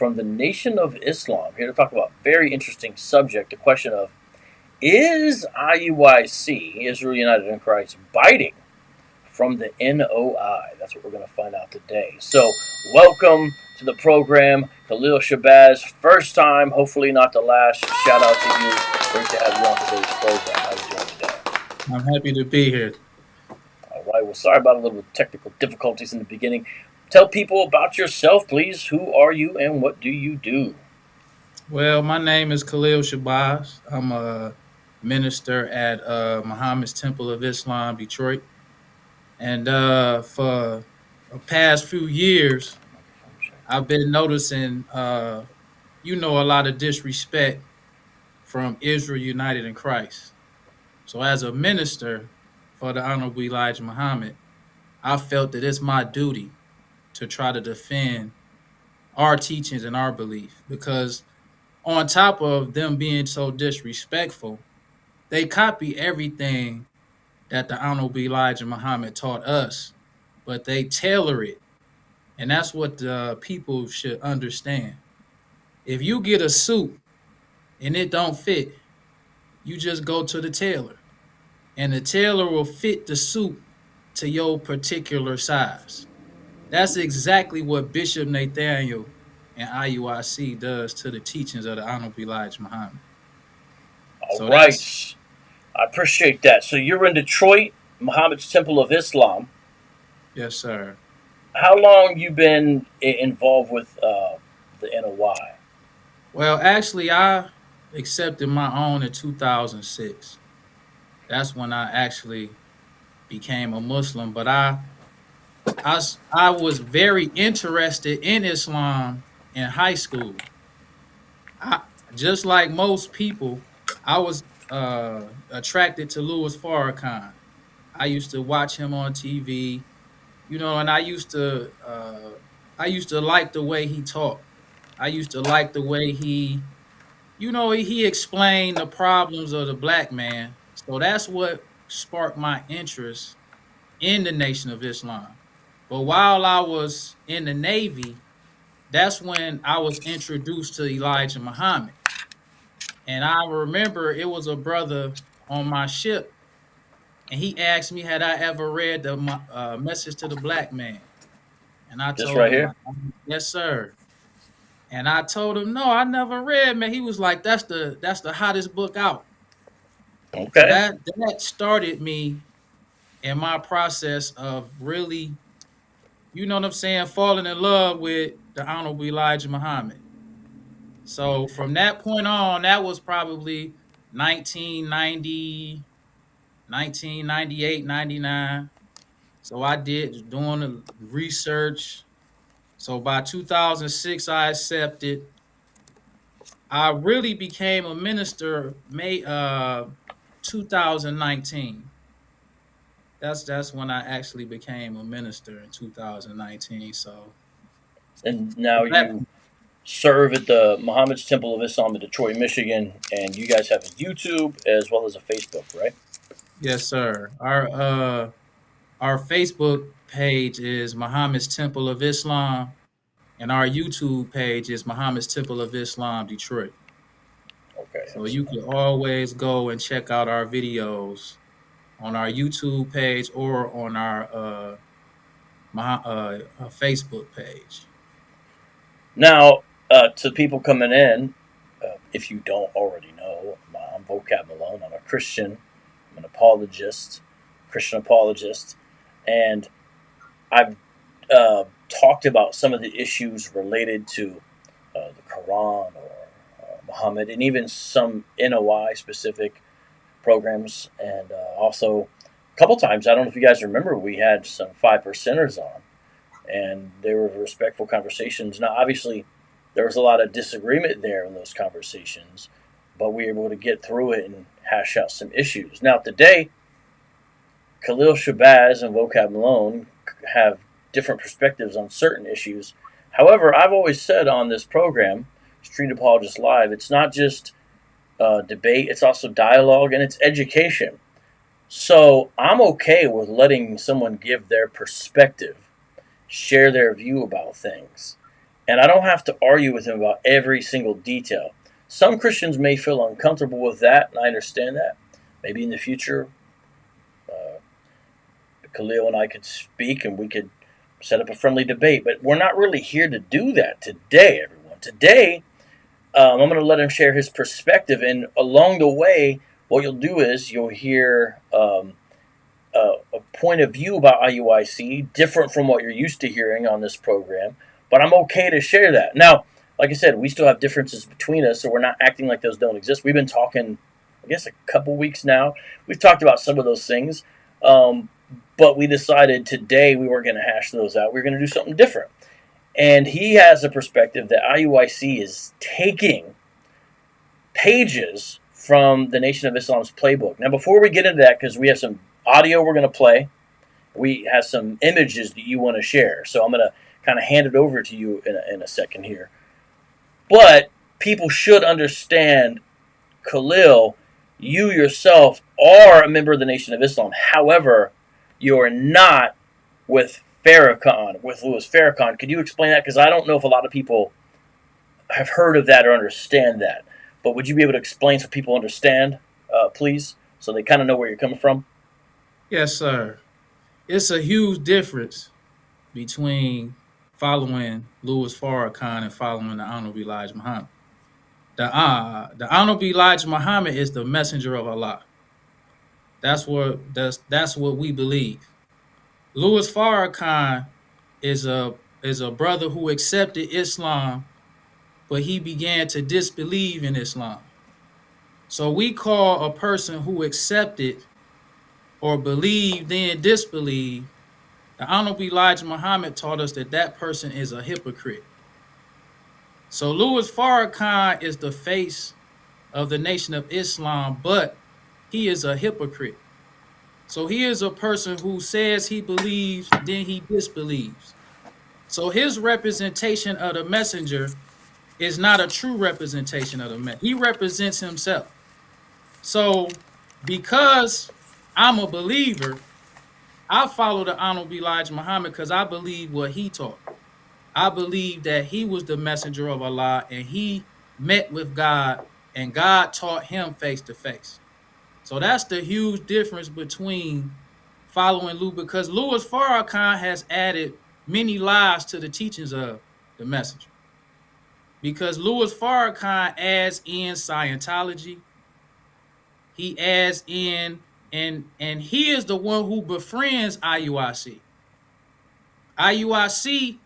from the Nation of Islam, here to talk about a very interesting subject, the question of, is IUIC, Israel United in Christ, biting from the NOI? That's what we're going to find out today. So, welcome to the program, KHALIL SHABAZZ. First time, hopefully not the last. Shout out to you. Great to have you on today's program. How are you doing today? I'm happy to be here. All right. Well, sorry about a little technical difficulties in the beginning. Tell people about yourself, please. Who are you and what do you do? Well, my name is KHALIL Shabazz. I'm a minister at Muhammad's Temple of Islam, Detroit. And for the past few years, I've been noticing, a lot of disrespect from Israel United in Christ. So as a minister for the Honorable Elijah Muhammad, I felt that it's my duty to try to defend our teachings and our belief because on top of them being so disrespectful, they copy everything that the Honorable Elijah Muhammad taught us, but they tailor it. And that's what the people should understand. If you get a suit and it don't fit, you just go to the tailor. And the tailor will fit the suit to your particular size. That's exactly what Bishop Nathaniel and IUIC does to the teachings of the Honorable Elijah Muhammad. All So that's right. I appreciate that. So you're in Detroit, Muhammad's Temple of Islam. yes, sir. How long you been involved with the NOI? Well, actually, I accepted my own in 2006. That's when I actually became a Muslim. But I was very interested in Islam in high school. I, just like most people, I was attracted to Louis Farrakhan. I used to watch him on TV, and I used to like the way he talked. I used to like the way he explained the problems of the black man. So that's what sparked my interest in the Nation of Islam. But while I was in the Navy, that's when I was introduced to Elijah Muhammad. And I remember it was a brother on my ship, and he asked me, had I ever read the Message to the Black Man? And I This told right him, here? yes, sir. And I told him, no, I never read, man. He was like, that's the hottest book out. So Okay. that started me in my process of really, what I'm saying, falling in love with the Honorable Elijah Muhammad. So from that point on, that was probably 1990, 1998, 99. So I did doing the research. So by 2006, I accepted. I really became a minister May 2019. That's when I actually became a minister in 2019. So And now from that, you serve at the Muhammad's Temple of Islam in Detroit, Michigan, and you guys have a YouTube as well as a Facebook, right? yes, sir. Our Facebook page is Muhammad's Temple of Islam, and our YouTube page is Muhammad's Temple of Islam Detroit. Okay, So you excellent. can always go and check out our videos on our YouTube page or on our Facebook page. Now, to people coming in, if you don't already know, I'm Vocab Malone. I'm a Christian. I'm an apologist, Christian apologist, and I've talked about some of the issues related to the Quran or Muhammad, and even some NOI specific programs, and also a couple times. I don't know if you guys remember, we had some 5%ers on, and they were respectful conversations. Now, obviously, there was a lot of disagreement there in those conversations, but we were able to get through it and hash out some issues. Now, today, KHALIL Shabazz and Vocab Malone have different perspectives on certain issues. However, I've always said on this program, Street Apologist Live, it's not just debate, it's also dialogue and it's education. So I'm okay with letting someone give their perspective, share their view about things. and I don't have to argue with him about every single detail. Some Christians may feel uncomfortable with that, and I understand that. Maybe in the future, uh, Khalil and I could speak and we could set up a friendly debate, but we're not really here to do that today, everyone. Today, I'm going to let him share his perspective, and along the way, what you'll do is you'll hear a point of view about IUIC different from what you're used to hearing on this program, but I'm okay to share that. Now, like I said, we still have differences between us, so we're not acting like those don't exist. We've been talking, I guess, a couple weeks now. We've talked about some of those things, but we decided today we weren't going to hash those out. We were going to do something different. And he has a perspective that IUIC is taking pages from the Nation of Islam's playbook. Now, before we get into that, because we have some audio we're going to play, we have some images that you want to share. So I'm going to kind of hand it over to you in a second here. But people should understand, Khalil, you yourself are a member of the Nation of Islam. However, you are not with Farrakhan, with Louis Farrakhan. Could you explain that? Because I don't know if a lot of people have heard of that or understand that. But would you be able to explain so people understand, please, so they kind of know where you're coming from? Yes, sir. It's a huge difference between following Louis Farrakhan and following the Honorable Elijah Muhammad. The Honorable Elijah Muhammad is the messenger of Allah. That's what we believe. Louis Farrakhan is a brother who accepted Islam, but he began to disbelieve in Islam. So we call a person who accepted or believed then disbelieved. The Honorable Elijah Muhammad taught us that that person is a hypocrite. So Louis Farrakhan is the face of the Nation of Islam, but he is a hypocrite. So he is a person who says he believes, then he disbelieves. So his representation of the messenger is not a true representation of the messenger. He represents himself. So because I'm a believer, I follow the Honorable Elijah Muhammad because I believe what he taught. I believe that he was the messenger of Allah and he met with God and God taught him face to face. So that's the huge difference between following Lou, because Louis Farrakhan has added many lies to the teachings of the messenger. Because Louis Farrakhan adds in Scientology, he adds in, and he is the one who befriends IUIC. IUIC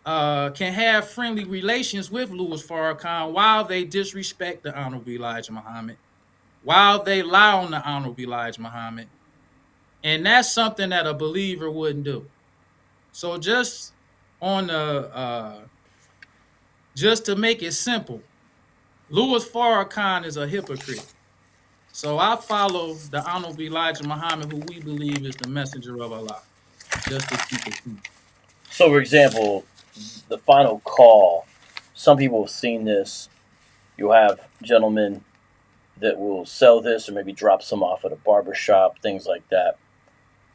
can have friendly relations with Louis Farrakhan while they disrespect the Honorable Elijah Muhammad, while they lie on the Honorable Elijah Muhammad. And that's something that a believer wouldn't do. So on the just to make it simple, Louis Farrakhan is a hypocrite. So I follow the Honorable Elijah Muhammad, who we believe is the messenger of Allah, just to keep it simple. So, for example, the final call, some people have seen this. You'll have gentlemen that will sell this or maybe drop some off at a barber shop, things like that.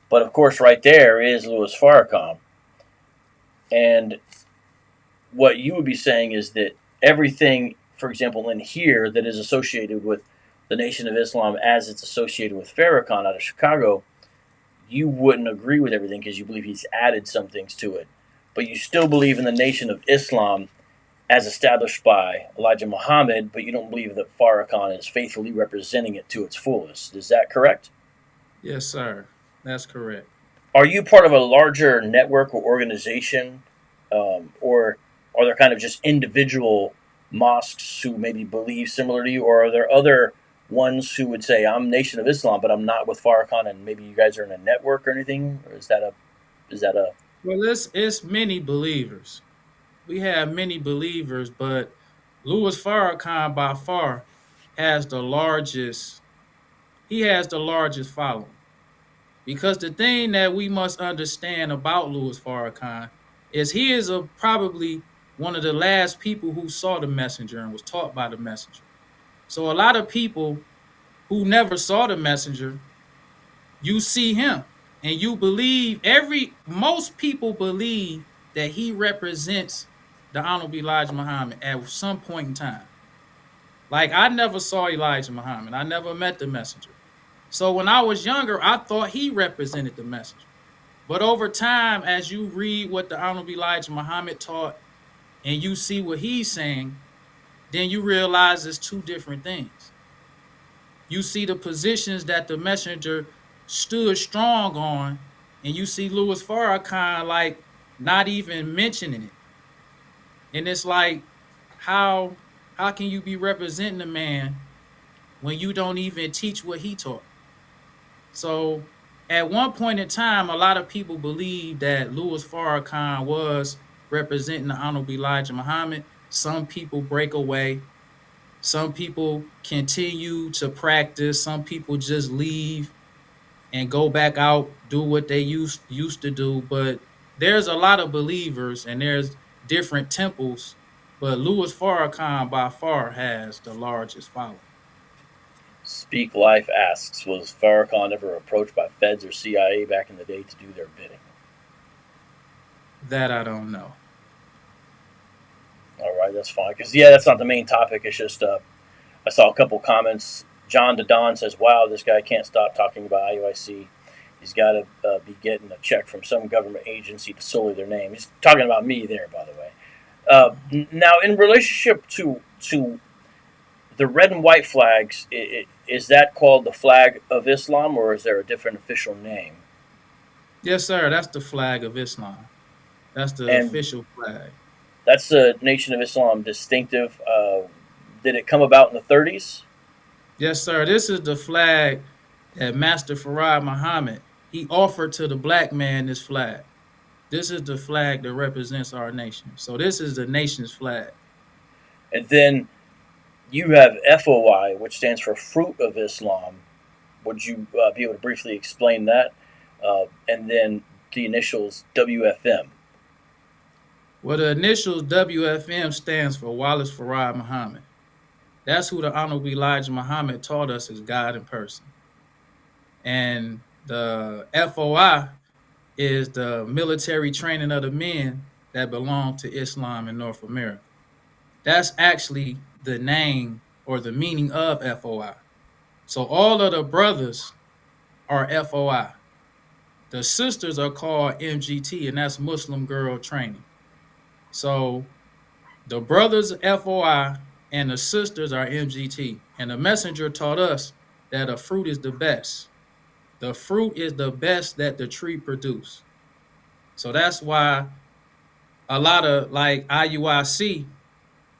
But of course, right there is Louis Farrakhan. And what you would be saying is that everything, for example, in here that is associated with the Nation of Islam as it's associated with Farrakhan out of Chicago, you wouldn't agree with everything because you believe he's added some things to it. But you still believe in the Nation of Islam as established by Elijah Muhammad, but you don't believe that Farrakhan is faithfully representing it to its fullest. Is that correct? Yes, sir. That's correct. Are you part of a larger network or organization, or are there kind of just individual mosques who maybe believe similar to you, or are there other ones who would say, I'm Nation of Islam, but I'm not with Farrakhan, and maybe you guys are in a network or anything? Or is that a Well, it's many believers. We have many believers, but Louis Farrakhan by far has the largest. He has the largest following. Because the thing that we must understand about Louis Farrakhan is he is probably one of the last people who saw the messenger and was taught by the messenger. So a lot of people who never saw the messenger, you see him and you believe most people believe that he represents the Honorable Elijah Muhammad at some point in time. Like, I never saw Elijah Muhammad. I never met the messenger. So when I was younger, I thought he represented the messenger. But over time, as you read what the Honorable Elijah Muhammad taught and you see what he's saying, then you realize it's two different things. You see the positions that the messenger stood strong on, and you see Louis Farrakhan like not even mentioning it. And it's like, how how can you be representing a man when you don't even teach what he taught? So at one point in time, a lot of people believed that Louis Farrakhan was representing the Honorable Elijah Muhammad. Some people break away. Some people continue to practice. Some people just leave and go back out, do what they used to do. But there's a lot of believers and there's different temples. But Louis Farrakhan by far has the largest following. Speak Life asks, was Farrakhan ever approached by feds or CIA back in the day to do their bidding? That I don't know. All right, that's fine. Because, yeah, that's not the main topic. It's just I saw a couple comments. John DeDon says, wow, this guy can't stop talking about IUIC. He's got to be getting a check from some government agency to sully their name. He's talking about me there, by the way. Now, in relationship to the red and white flags, is that called the flag of Islam, or is there a different official name? Yes, sir. That's the flag of Islam. That's the And official flag. that's the Nation of Islam distinctive. Did it come about in the 30s? Yes, sir. This is the flag that Master Farad Muhammad he offered to the black man. This flag. This is the flag that represents our nation. So this is the nation's flag. And then you have FOI, which stands for Fruit of Islam. Would you be able to briefly explain that? And then the initials WFM. Well, the initials WFM stands for Wallace Farad Muhammad. That's who the Honorable Elijah Muhammad taught us as God in person. And the FOI is the military training of the men that belong to Islam in North America. That's actually the name or the meaning of FOI. So all of the brothers are FOI. The sisters are called MGT, and that's Muslim Girl Training. So the brothers FOI and the sisters are MGT. And the messenger taught us that a fruit is the best. The fruit is the best that the tree produce. So that's why a lot of like IUIC,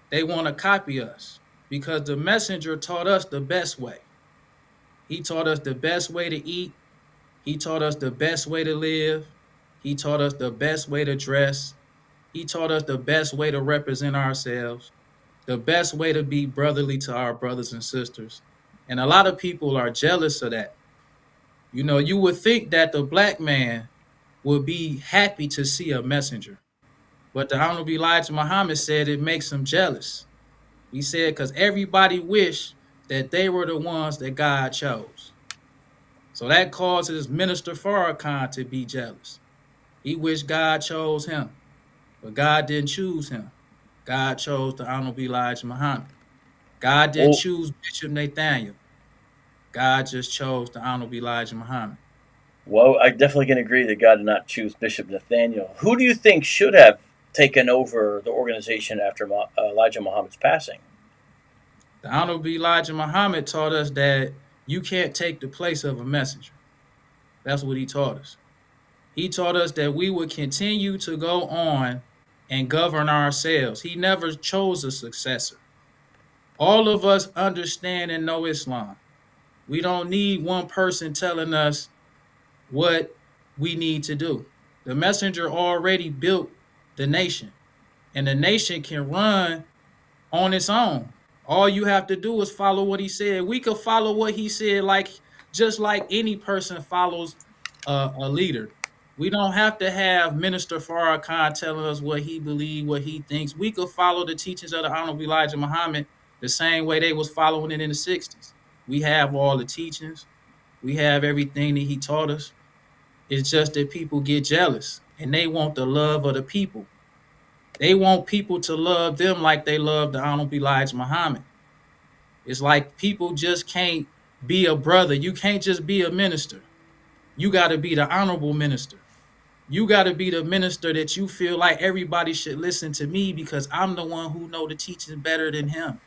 they want to copy us because the messenger taught us the best way. He taught us the best way to eat. He taught us the best way to live. He taught us the best way to dress. He taught us the best way to represent ourselves, the best way to be brotherly to our brothers and sisters. And a lot of people are jealous of that. You know, you would think that the black man would be happy to see a messenger. But the Honorable Elijah Muhammad said it makes him jealous. He said, because everybody wish that they were the ones that God chose. So that causes Minister Farrakhan to be jealous. He wished God chose him, but God didn't choose him. God chose the Honorable Elijah Muhammad. God didn't Well, choose Bishop Nathaniel. God just chose the Honorable Elijah Muhammad. well, I definitely can agree that God did not choose Bishop Nathaniel. Who do you think should have taken over the organization after Elijah Muhammad's passing? The Honorable Elijah Muhammad taught us that you can't take the place of a messenger. That's what he taught us. He taught us that we would continue to go on and govern ourselves. He never chose a successor. All of us understand and know Islam. We don't need one person telling us what we need to do. The messenger already built the nation, and the nation can run on its own. All you have to do is follow what he said. We could follow what he said, like just like any person follows a leader. We don't have to have Minister Farrakhan telling us what he believes, what he thinks. We could follow the teachings of the Honorable Elijah Muhammad the same way they was following it in the 60s. We have all the teachings. We have everything that he taught us. It's just that people get jealous and they want the love of the people. They want people to love them like they love the Honorable Elijah Muhammad. It's like people just can't be a brother. You can't just be a minister. You got to be the honorable minister. You got to be the minister that you feel like everybody should listen to me because I'm the one who know the teaching better than him.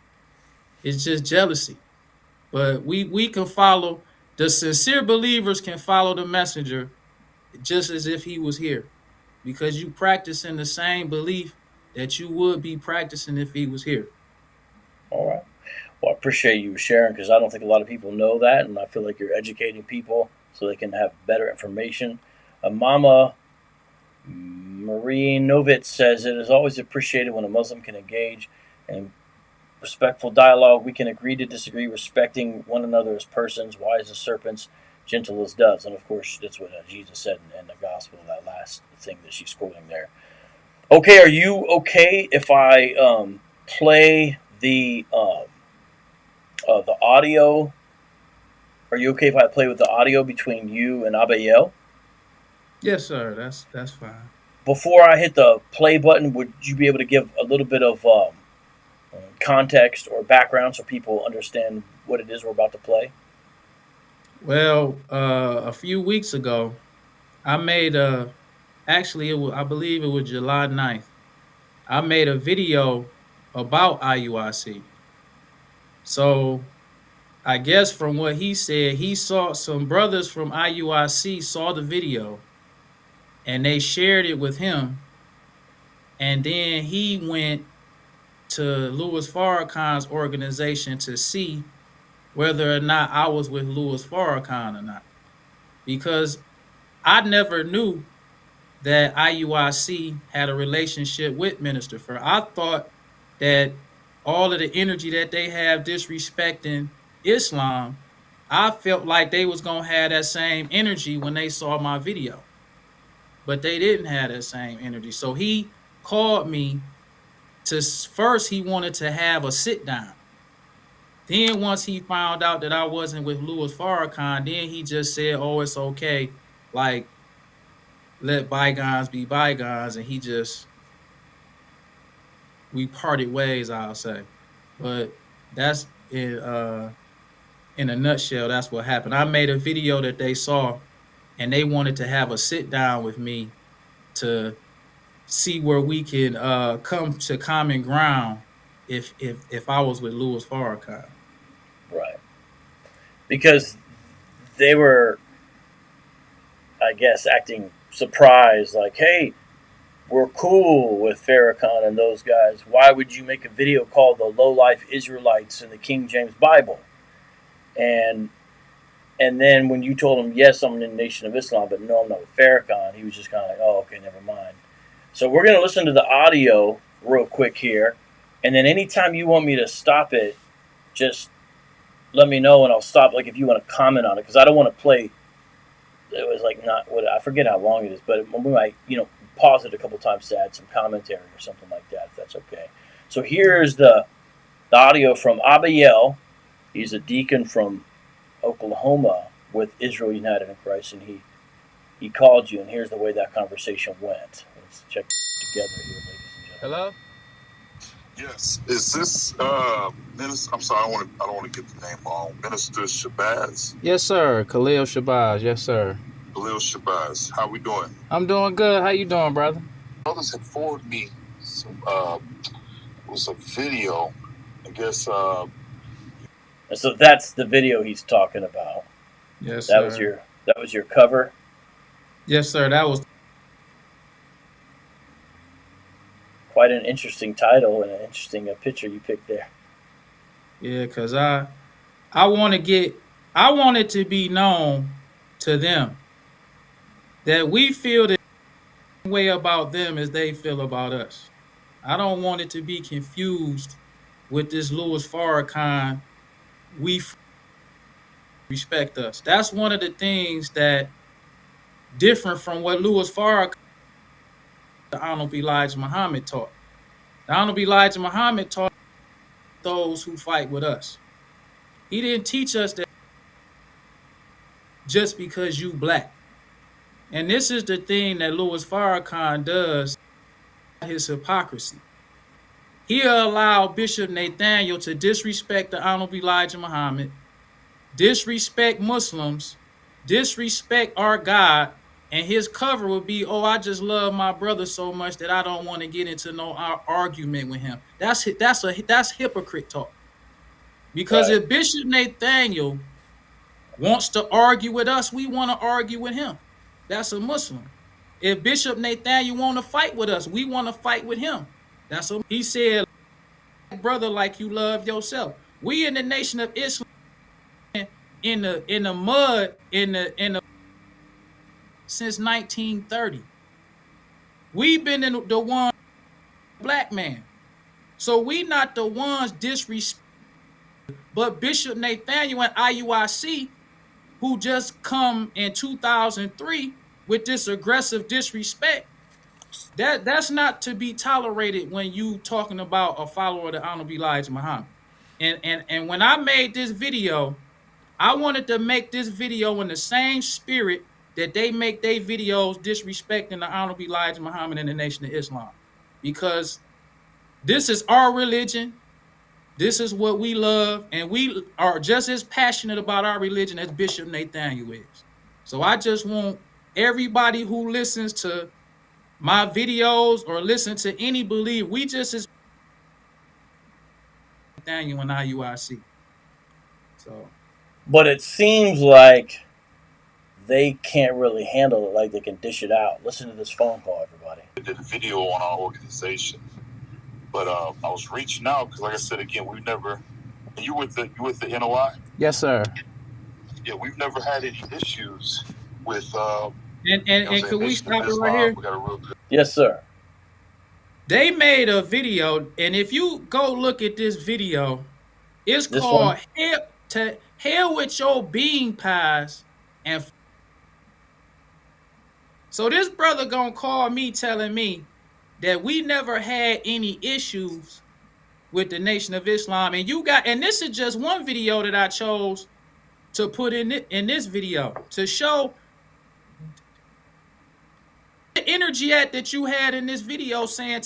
It's just jealousy. But we can follow, the sincere believers can follow the messenger just as if he was here because you practicing the same belief that you would be practicing if he was here. All right. Well, I appreciate you sharing because I don't think a lot of people know that, and I feel like you're educating people so they can have better information. Mama Marie Novitz says it is always appreciated when a Muslim can engage in respectful dialogue. We can agree to disagree, respecting one another as persons, wise as serpents, gentle as doves. And of course, that's what Jesus said in the gospel, that last thing that she's quoting there. Okay, are you okay if I play the audio? Are you okay if I play with the audio between you and Abayel? Yes, sir. That's fine. Before I hit the play button, would you be able to give a little bit of context or background so people understand what it is we're about to play? Well, a few weeks ago, I made a actually it was, I believe it was July 9th. I made a video about IUIC. So I guess from what he said, he saw some brothers from IUIC saw the video and they shared it with him. And then he went to Louis Farrakhan's organization to see whether or not I was with Louis Farrakhan or not. Because I never knew that IUIC had a relationship with Minister Fur. I thought that all of the energy that they have disrespecting Islam, I felt like they was gonna have that same energy when they saw my video, but they didn't have that same energy. So he called me to first he wanted to have a sit down. Then once he found out that I wasn't with Louis Farrakhan, then he just said, "Oh, it's okay. Like let bygones be bygones," and he just we parted ways, I'll say. But that's in a nutshell, that's what happened. I made a video that they saw and they wanted to have a sit down with me to see where we can come to common ground if I was with Louis Farrakhan. Right. Because they were, I guess, acting surprised, like, hey, we're cool with Farrakhan and those guys. Why would you make a video called The Low Life Israelites in the King James Bible? And and then when you told him, yes, I'm in the Nation of Islam, but no, I'm not with Farrakhan, he was just kind of like, oh, okay, never mind. So we're going to listen to the audio real quick here. And then anytime you want me to stop it, just let me know and I'll stop. Like if you want to comment on it, because I don't want to play. It was like not what I forget how long it is, but we might pause it a couple times to add some commentary or something like that, if that's okay. So here's the audio from Abayel. He's a deacon from Oklahoma with Israel United in Christ, and he called you, and here's the way that conversation went. Let's check together here, ladies and gentlemen. Hello? Yes. Is this Minister? I'm sorry, I don't want to get the name wrong. Minister Shabazz? Yes, sir. KHALIL SHABAZZ. Yes, sir. KHALIL Shabazz. How we doing? I'm doing good. How you doing, brother? Brothers had forwarded me some it was a video. I guess And so that's the video he's talking about. Yes, That sir. was your cover. Yes, sir. That was Quite an interesting title and an interesting picture you picked there. yeah, because I want it to be known to them that we feel the same way about them as they feel about us. I don't want it to be confused with this Louis Farrakhan. We respect us. That's one of the things that different from what Louis Farrakhan, the Honorable Elijah Muhammad taught. The Honorable Elijah Muhammad taught those who fight with us. He didn't teach us that just because you black. And this is the thing that Louis Farrakhan does. his hypocrisy. He allowed Bishop Nathaniel to disrespect the Honorable Elijah Muhammad, disrespect Muslims, disrespect our God, and his cover would be, "Oh, I just love my brother so much that I don't want to get into no argument with him." That's hypocrite talk. Because Right. if Bishop Nathaniel wants to argue with us, we want to argue with him. That's a Muslim. If Bishop Nathaniel want to fight with us, we want to fight with him. He said, "Brother, like you love yourself." We in the Nation of Islam in the mud in the since 1930. We've been in the one black man. So we not the ones disrespect, but Bishop Nathaniel and IUIC, who just come in 2003 with this aggressive disrespect, that's not to be tolerated when you talking about a follower of the Honorable Elijah Muhammad. And when I made this video, I wanted to make this video in the same spirit that they make their videos disrespecting the Honorable Elijah Muhammad and the Nation of Islam. Because this is our religion. This is what we love. And we are just as passionate about our religion as Bishop Nathaniel is. So I just want everybody who listens to my videos or listen to any believer, we just as Nathaniel and IUIC. So, But it seems like they can't really handle it like they can dish it out. Listen to this phone call, everybody. I did a video on our organization, but I was reaching out because, like I said again, we've never. You with the NOI? Yes, sir. Yeah, we've never had any issues with. and could we stop it right here? We got a real good. Yes, sir. They made a video, and if you go look at this video, it's This called one? Hell with Your Bean Pies. And so this brother gonna call me telling me that we never had any issues with the Nation of Islam. And this is just one video that I chose to put in this video to show the energy that you had in this video saying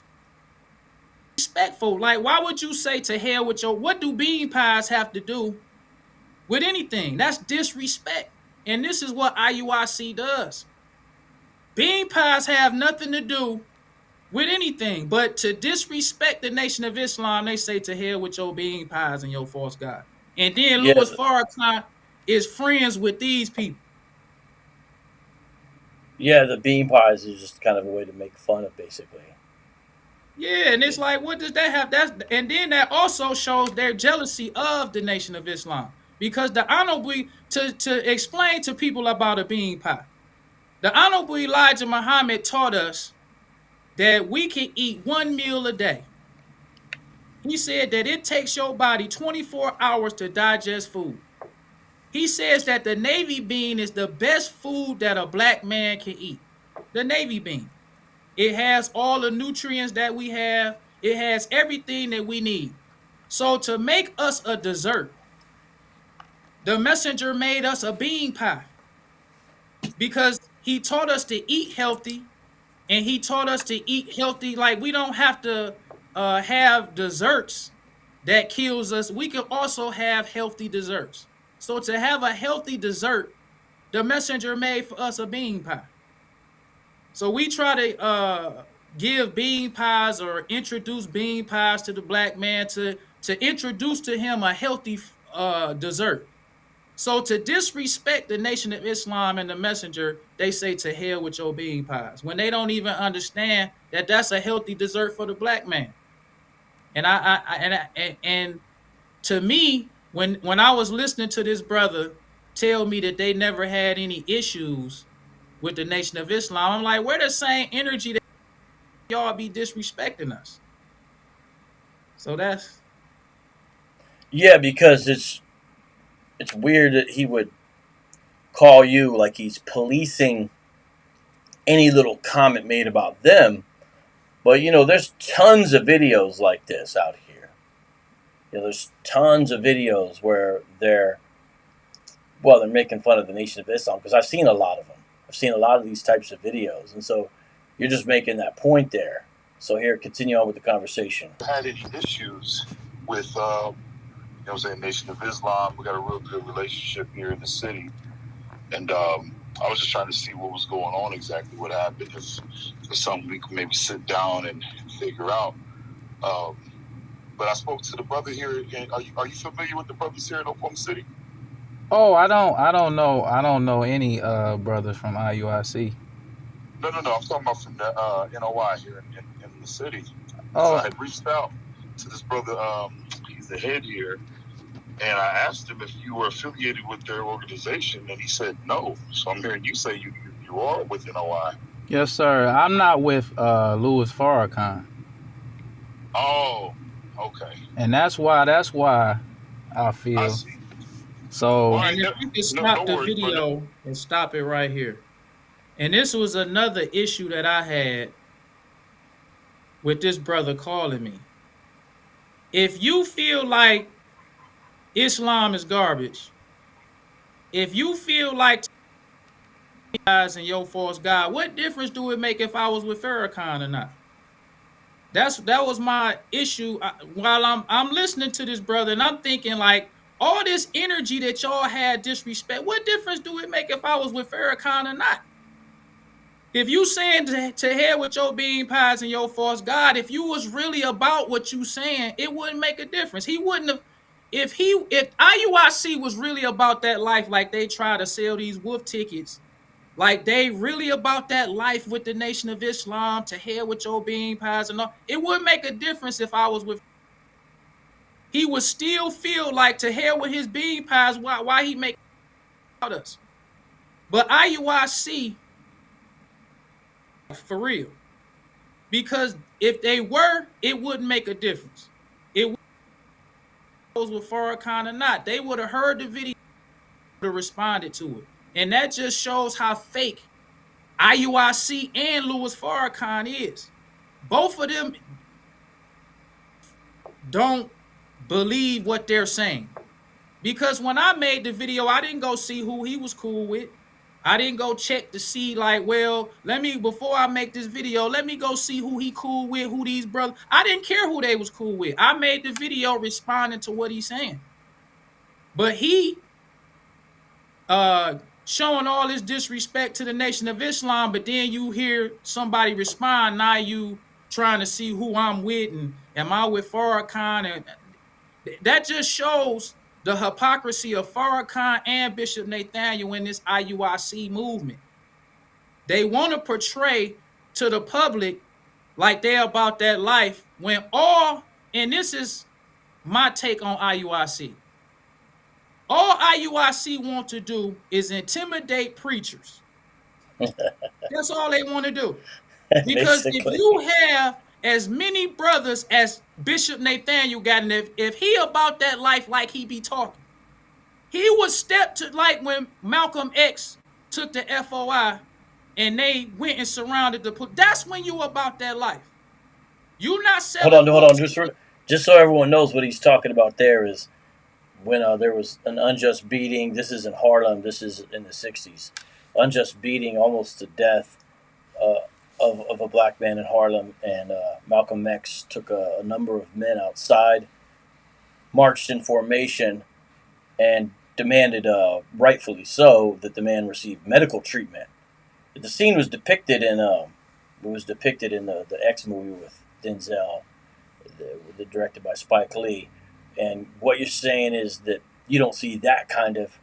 respectful. Like, why would you say to hell with your, what do bean pies have to do with anything? That's disrespect. And this is what IUIC does. Bean pies have nothing to do with anything, but to disrespect the Nation of Islam, they say to hell with your bean pies and your false god. And then Louis Farrakhan is friends with these people. Yeah, the bean pies is just kind of a way to make fun of, basically. Yeah, and it's like, what does that have? And then that also shows their jealousy of the Nation of Islam. Because the Honorable, to explain to people about a bean pie, the Honorable Elijah Muhammad taught us that we can eat one meal a day. He said that it takes your body 24 hours to digest food. He says that the navy bean is the best food that a black man can eat. The navy bean. It has all the nutrients that we have. It has everything that we need. So to make us a dessert, the messenger made us a bean pie because he taught us to eat healthy, and he taught us to eat healthy. Like, we don't have to have desserts that kills us. We can also have healthy desserts. So to have a healthy dessert, the messenger made for us a bean pie. So we try to give bean pies or introduce bean pies to the black man to introduce to him a healthy dessert. So to disrespect the Nation of Islam and the messenger, they say to hell with your bean pies when they don't even understand that that's a healthy dessert for the black man. And to me, when I was listening to this brother tell me that they never had any issues with the Nation of Islam, I'm like, we're the same energy that y'all be disrespecting us. So that's, yeah, because it's weird that he would call you like he's policing any little comment made about them. But there's tons of videos like this out here. There's tons of videos where they're making fun of the Nation of Islam, because I've seen a lot of them. I've seen a lot of these types of videos, and so you're just making that point there. So here, continue on with the conversation. Had any issues with, you know what I'm saying, Nation of Islam. We got a real good relationship here in the city. And I was just trying to see what was going on exactly, what happened. If it's something we could maybe sit down and figure out. But I spoke to the brother here. Are you familiar with the brothers here in Oklahoma City? Oh, I don't know any brothers from IUIC. No. I'm talking about from the NOI here in the city. Oh, So I had reached out to this brother. He's the head here, and I asked him if you were affiliated with their organization, and he said no. So I'm hearing you say you are with NOI. yes, sir. I'm not with Louis Farrakhan, Oh, okay. and that's why I feel I see. so. Well, And if you can stop the video and stop it right here. And this was another issue that I had with this brother calling me. If you feel like Islam is garbage, if you feel like guys and your false God, what difference do it make if I was with Farrakhan or not? That was my issue. While I'm listening to this brother, and I'm thinking like all this energy that y'all had disrespect, what difference do it make if I was with Farrakhan or not? If you saying to hell with your bean pies and your false God, if you was really about what you saying, it wouldn't make a difference. He wouldn't have. If IUIC was really about that life, like they try to sell these wolf tickets, like they really about that life with the Nation of Islam, to hell with your bean pies and all, it wouldn't make a difference if I was with. He would still feel like to hell with his bean pies. Why he make about us? But IUIC. For real, because if they were, it wouldn't make a difference. It was with Farrakhan or not, they would have heard the video, would have responded to it, and that just shows how fake IUIC and Louis Farrakhan is. Both of them don't believe what they're saying, because when I made the video, I didn't go see who he was cool with. I didn't go check to see like, well, before I make this video, let me go see who he cool with, who these brothers. I didn't care who they was cool with. I made the video responding to what he's saying. But he showing all this disrespect to the Nation of Islam, but then you hear somebody respond, now you trying to see who I'm with and am I with Farrakhan? And that just shows the hypocrisy of Farrakhan and Bishop Nathaniel in this IUIC movement. They want to portray to the public like they're about that life, when and this is my take on IUIC. All IUIC want to do is intimidate preachers. That's all they want to do. Because if you have as many brothers as Bishop Nathaniel got, and if he about that life like he be talking, he would step to, like when Malcolm X took the FOI and they went and surrounded the police. That's when you about that life. You not selling. Hold on. Just so everyone knows what he's talking about, there is when there was an unjust beating. This is in Harlem. This is in the 60s. Unjust beating, almost to death, of a black man in Harlem, and Malcolm X took a number of men outside, marched in formation, and demanded, rightfully so, that the man receive medical treatment. The scene was depicted in the X movie with Denzel, directed by Spike Lee. And what you're saying is that you don't see that kind of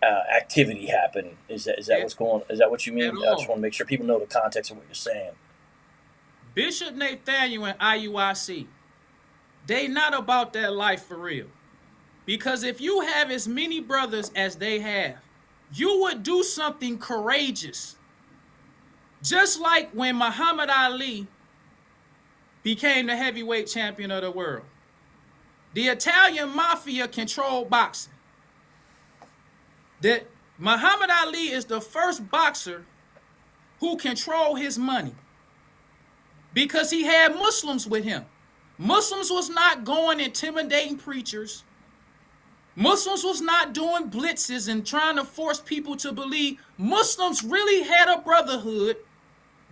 activity happen. Is that what's going on? Is that what you mean? I just want to make sure people know the context of what you're saying. Bishop Nathaniel and IUIC, they not about that life for real. Because if you have as many brothers as they have, you would do something courageous. Just like when Muhammad Ali became the heavyweight champion of the world. The Italian mafia controlled boxing. That Muhammad Ali is the first boxer who controlled his money because he had Muslims with him. Muslims was not going intimidating preachers. Muslims was not doing blitzes and trying to force people to believe. Muslims really had a brotherhood.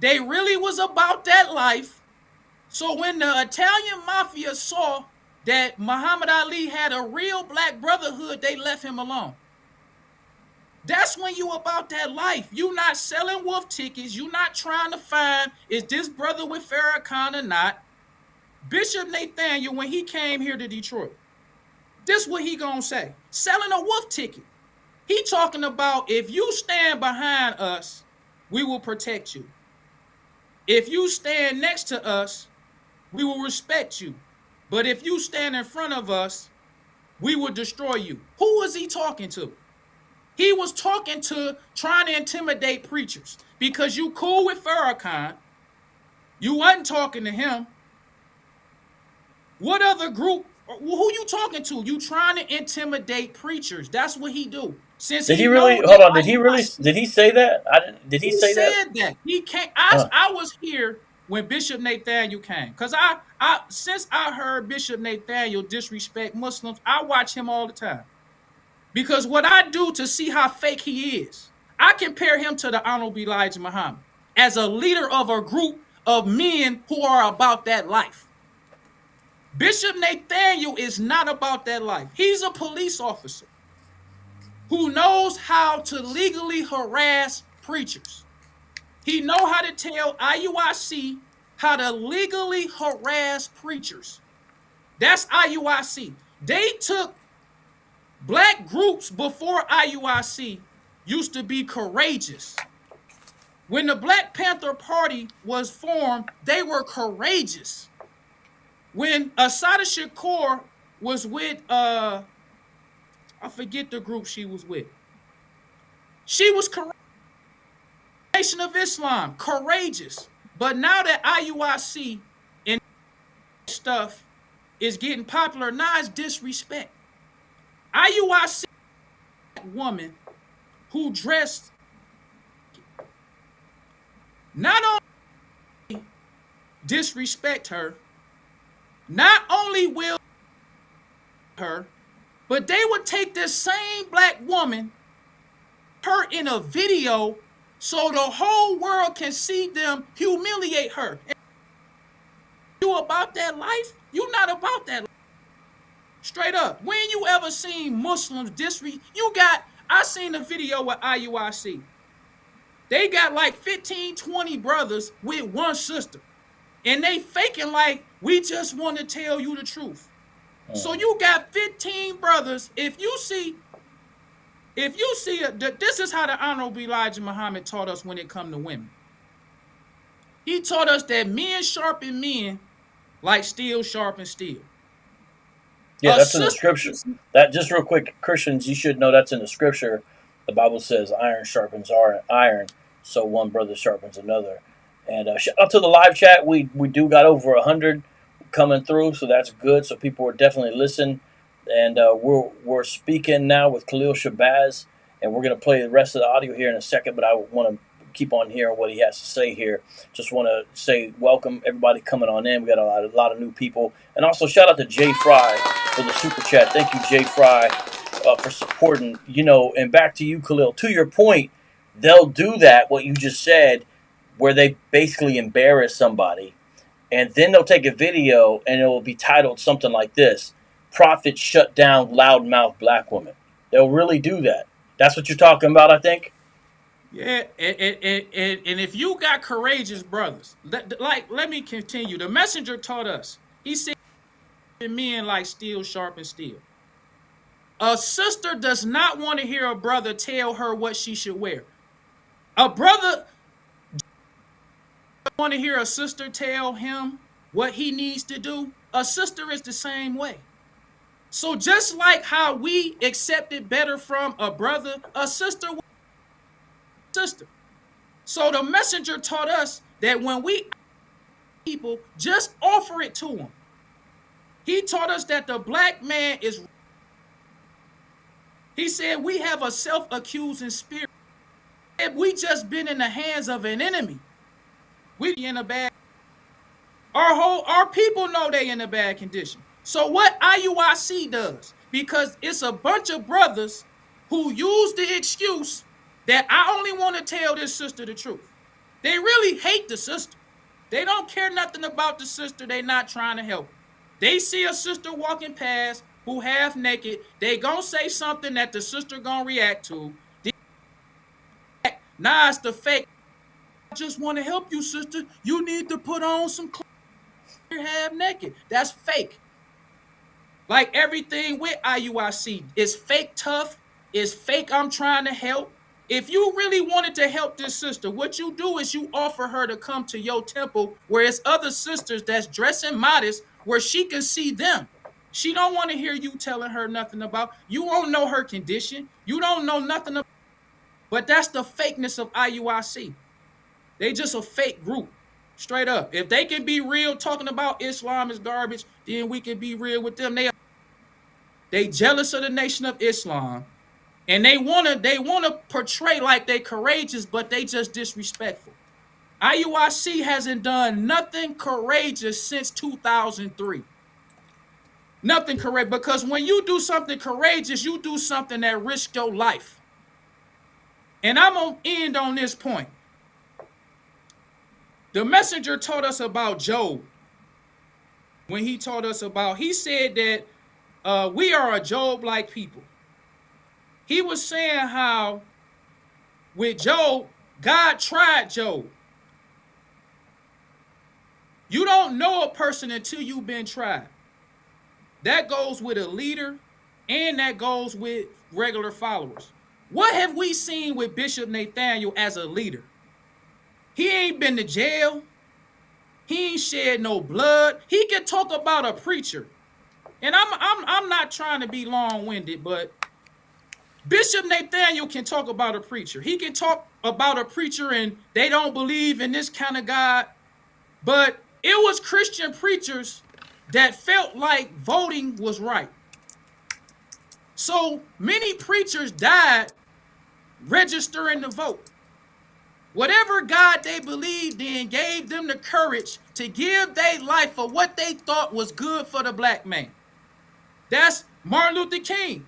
They really was about that life. So when the Italian mafia saw that Muhammad Ali had a real black brotherhood, they left him alone. That's when you about that life. You not selling wolf tickets. You not trying to find, is this brother with Farrakhan or not? Bishop Nathaniel, when he came here to Detroit, this what he gonna say. Selling a wolf ticket. He talking about, if you stand behind us, we will protect you. If you stand next to us, we will respect you. But if you stand in front of us, we will destroy you. Who was he talking to? He was talking to, trying to intimidate preachers. Because you cool with Farrakhan, you wasn't talking to him. What other group, who you talking to? You trying to intimidate preachers. That's what he do. Since Did he he really? know Hold that on. Did he say that? I didn't. Did he he say that? said that. He can't. Huh. I was here when Bishop Nathaniel came. Because since I heard Bishop Nathaniel disrespect Muslims, I watch him all the time. Because what I do to see how fake he is, I compare him to the Honorable Elijah Muhammad as a leader of a group of men who are about that life. Bishop Nathaniel is not about that life. He's a police officer who knows how to legally harass preachers. He know how to tell IUIC how to legally harass preachers. That's IUIC. They took black groups before IUIC used to be courageous. When the Black Panther Party was formed, they were courageous. When Assata Shakur was with, I forget the group she was with. She was courageous. Nation of Islam, courageous. But now that IUIC and stuff is getting popular, now it's disrespect. IUIC woman who dressed, not only disrespect her, not only will her, but they would take this same black woman, her in a video, so the whole world can see them humiliate her. And you about that life? You not about that life. Straight up. When you ever seen Muslims I seen a video with IUIC. They got like 15, 20 brothers with one sister. And they faking like, we just want to tell you the truth. So you got 15 brothers. If you see, this is how the Honorable Elijah Muhammad taught us when it come to women. He taught us that men sharpen men like steel sharpens steel. Yeah, that's in the scripture. That, just real quick, Christians, you should know that's in the scripture. The Bible says iron sharpens iron, so one brother sharpens another. And shout out to the live chat. We do got over 100 coming through, so that's good. So people are definitely listening. And we're speaking now with KHALIL SHABAZZ, and we're going to play the rest of the audio here in a second. But I want to keep on hearing what he has to say here. Just want to say welcome everybody coming on in. We got a lot of new people, and also shout out to Jay Fry for the super chat. Thank you, Jay Fry, for supporting. And back to you, KHALIL. To your point, they'll do that. What you just said, where they basically embarrass somebody, and then they'll take a video and it will be titled something like this: "Prophet shut down loudmouth black woman." They'll really do that. That's what you're talking about, I think. Yeah, and if you got courageous brothers, let me continue. The messenger taught us. He said, men like steel sharpen steel. A sister does not want to hear a brother tell her what she should wear. A brother want to hear a sister tell him what he needs to do. A sister is the same way. So just like how we accept it better from a brother, a sister. So the messenger taught us that when we people, just offer it to them. He taught us that the black man is. He said we have a self-accusing spirit. We just been in the hands of an enemy. We in a bad. Our people know they in a bad condition. So what IUIC does, because it's a bunch of brothers who use the excuse that I only want to tell this sister the truth. They really hate the sister. They don't care nothing about the sister. They not trying to help. They see a sister walking past who half naked. They gonna say something that the sister gonna react to. Now it's the fake. I just want to help you, sister. You need to put on some clothes. You're half naked. That's fake. Like everything with IUIC, it's fake tough. It's fake. I'm trying to help. If you really wanted to help this sister, what you do is you offer her to come to your temple where it's other sisters that's dressing modest where she can see them. She don't want to hear you telling her nothing about. You won't know her condition. You don't know nothing about. But that's the fakeness of IUIC. They just a fake group. Straight up. If they can be real talking about Islam is garbage, then we can be real with them. They jealous of the Nation of Islam. And they wanna portray like they courageous, but they just disrespectful. IUIC hasn't done nothing courageous since 2003. Nothing courageous, because when you do something courageous, you do something that risks your life. And I'm gonna end on this point. The messenger taught us about Job. When he taught us about, he said that we are a Job-like people. He was saying how with Job, God tried Job. You don't know a person until you've been tried. That goes with a leader and that goes with regular followers. What have we seen with Bishop Nathaniel as a leader? He ain't been to jail. He ain't shed no blood. He can talk about a preacher. And I'm not trying to be long-winded, but Bishop Nathaniel can talk about a preacher. He can talk about a preacher and they don't believe in this kind of God. But it was Christian preachers that felt like voting was right. So many preachers died registering to vote. Whatever God they believed in gave them the courage to give their life for what they thought was good for the black man. That's Martin Luther King.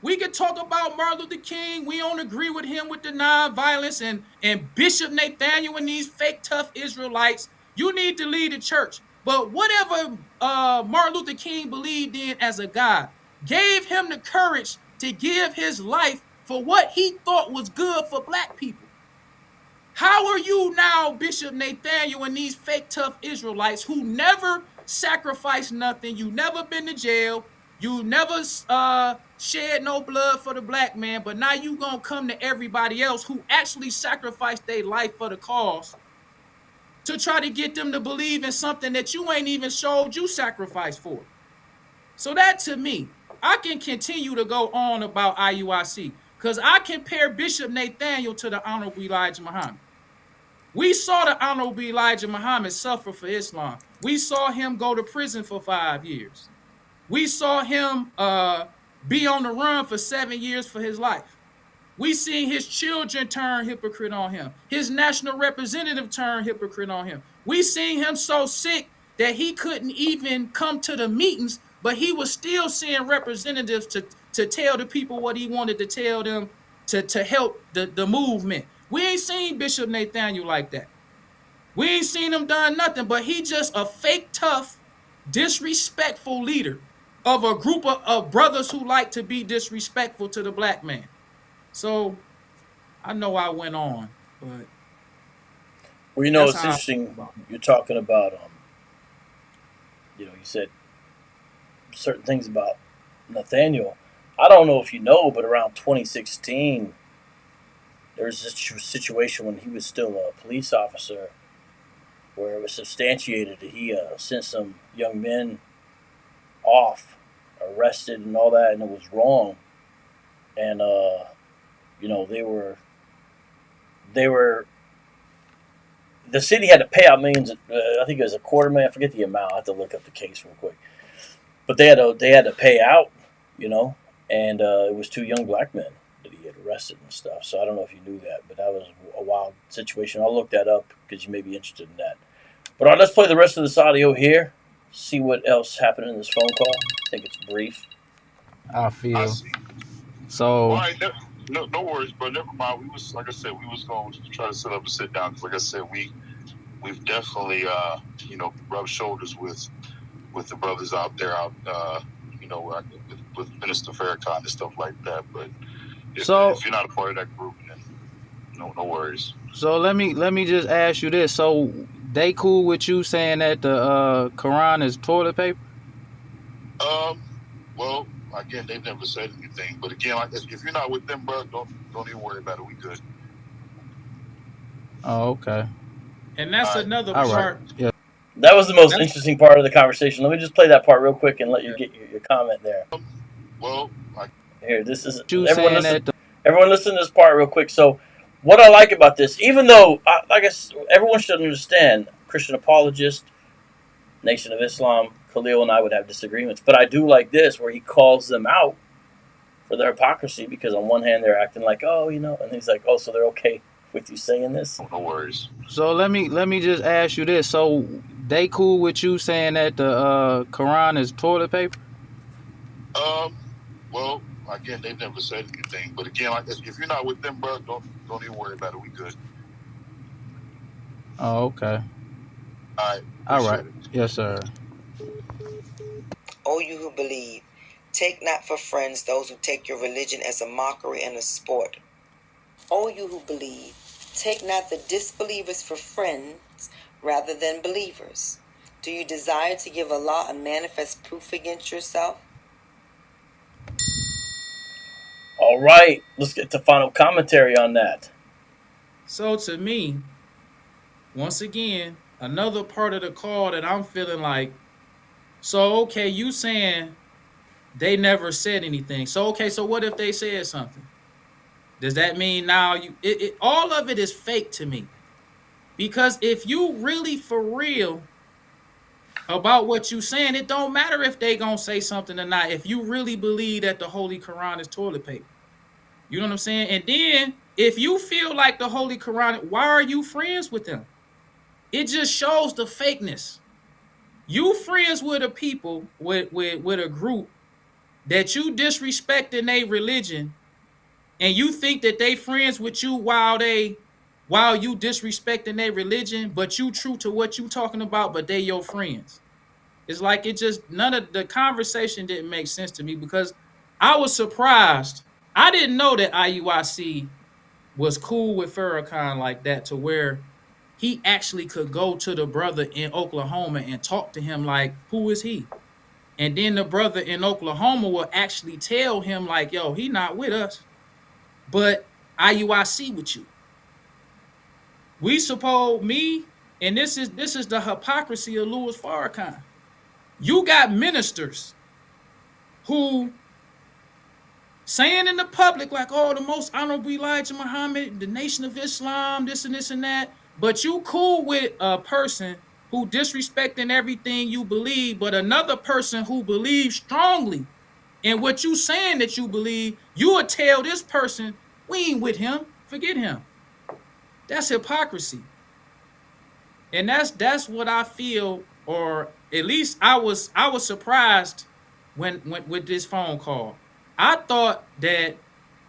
We could talk about Martin Luther King. We don't agree with him with the nonviolence and Bishop Nathaniel and these fake tough Israelites. You need to lead the church. But whatever Martin Luther King believed in as a God gave him the courage to give his life for what he thought was good for black people. How are you now, Bishop Nathaniel, and these fake tough Israelites who never sacrificed nothing? You never been to jail. You never shed no blood for the black man. But now you going to come to everybody else who actually sacrificed their life for the cause to try to get them to believe in something that you ain't even showed you sacrifice for. So that to me, I can continue to go on about IUIC because I compare Bishop Nathaniel to the Honorable Elijah Muhammad. We saw the Honorable Elijah Muhammad suffer for Islam. We saw him go to prison for 5 years. We saw him be on the run for 7 years for his life. We seen his children turn hypocrite on him. His national representative turn hypocrite on him. We seen him so sick that he couldn't even come to the meetings, but he was still seeing representatives to tell the people what he wanted to tell them to help the movement. We ain't seen Bishop Nathaniel like that. We ain't seen him done nothing, but he just a fake, tough, disrespectful leader of a group of brothers who like to be disrespectful to the black man. So I know I went on, but well, you know, it's interesting. You're talking about, you said certain things about Nathaniel. I don't know if you know, but around 2016, there was this situation when he was still a police officer where it was substantiated that he sent some young men off, arrested and all that, and it was wrong. And, the city had to pay out millions. I think it was $250,000. I forget the amount. I have to look up the case real quick. But they had to pay out, and it was 2 young black men that he had arrested and stuff. So I don't know if you knew that, but that was a wild situation. I'll look that up because you may be interested in that. But all right, let's play the rest of this audio here. See what else happened in this phone call. I think it's brief. I feel. I see. So. All right, no worries, bro. Never mind. We was, like I said, we was going to try to set up a sit down. Because, like I said, we we've definitely rubbed shoulders with the brothers out there with Minister Farrakhan and stuff like that. But if you're not a part of that group, then no worries. So let me just ask you this. So they cool with you saying that the Quran is toilet paper? Well, again, they've never said anything. But again, if you're not with them, bro, don't even worry about it. We good. Oh, okay. And that's another part. Right. Yeah. That was the most interesting part of the conversation. Let me just play that part real quick and let you get your comment there. Well, here, this is everyone listen to this part real quick. So, what I like about this, even though I guess everyone should understand, Christian apologist, Nation of Islam, Khalil and I would have disagreements, but I do like this where he calls them out for their hypocrisy, because on one hand they're acting like, oh, and he's like, oh, so they're okay with you saying this? No worries. So let me just ask you this. So they cool with you saying that the Quran is toilet paper? Well, again, they've never said anything. But again, if you're not with them, bro, don't even worry about it. We good. Oh, okay. All right. Yes, sir. O you who believe, take not for friends those who take your religion as a mockery and a sport. O you who believe, take not the disbelievers for friends rather than believers. Do you desire to give Allah a manifest proof against yourself? All right, let's get the final commentary on that. So to me, once again, another part of the call that I'm feeling like, so okay, you saying they never said anything. So okay, so what if they said something? Does that mean now all of it is fake to me? Because if you really for real about what you saying, it don't matter if they gonna say something or not. If you really believe that the Holy Quran is toilet paper, you know what I'm saying? And then if you feel like the Holy Quran, why are you friends with them? It just shows the fakeness. You friends with a people with a group that you disrespect in their religion, and you think that they friends with you while you disrespecting their religion, but you true to what you talking about, but they your friends. It's like none of the conversation didn't make sense to me, because I was surprised. I didn't know that IUIC was cool with Farrakhan like that, to where he actually could go to the brother in Oklahoma and talk to him like, who is he? And then the brother in Oklahoma will actually tell him like, yo, he not with us, but IUIC with you. We suppose and this is the hypocrisy of Louis Farrakhan. You got ministers who saying in the public like, oh, the most honorable Elijah Muhammad, the Nation of Islam, this and this and that, but you cool with a person who disrespecting everything you believe, but another person who believes strongly in what you saying that you believe, you would tell this person, we ain't with him, forget him. That's hypocrisy. And that's what I feel, or at least I was surprised when with this phone call. I thought that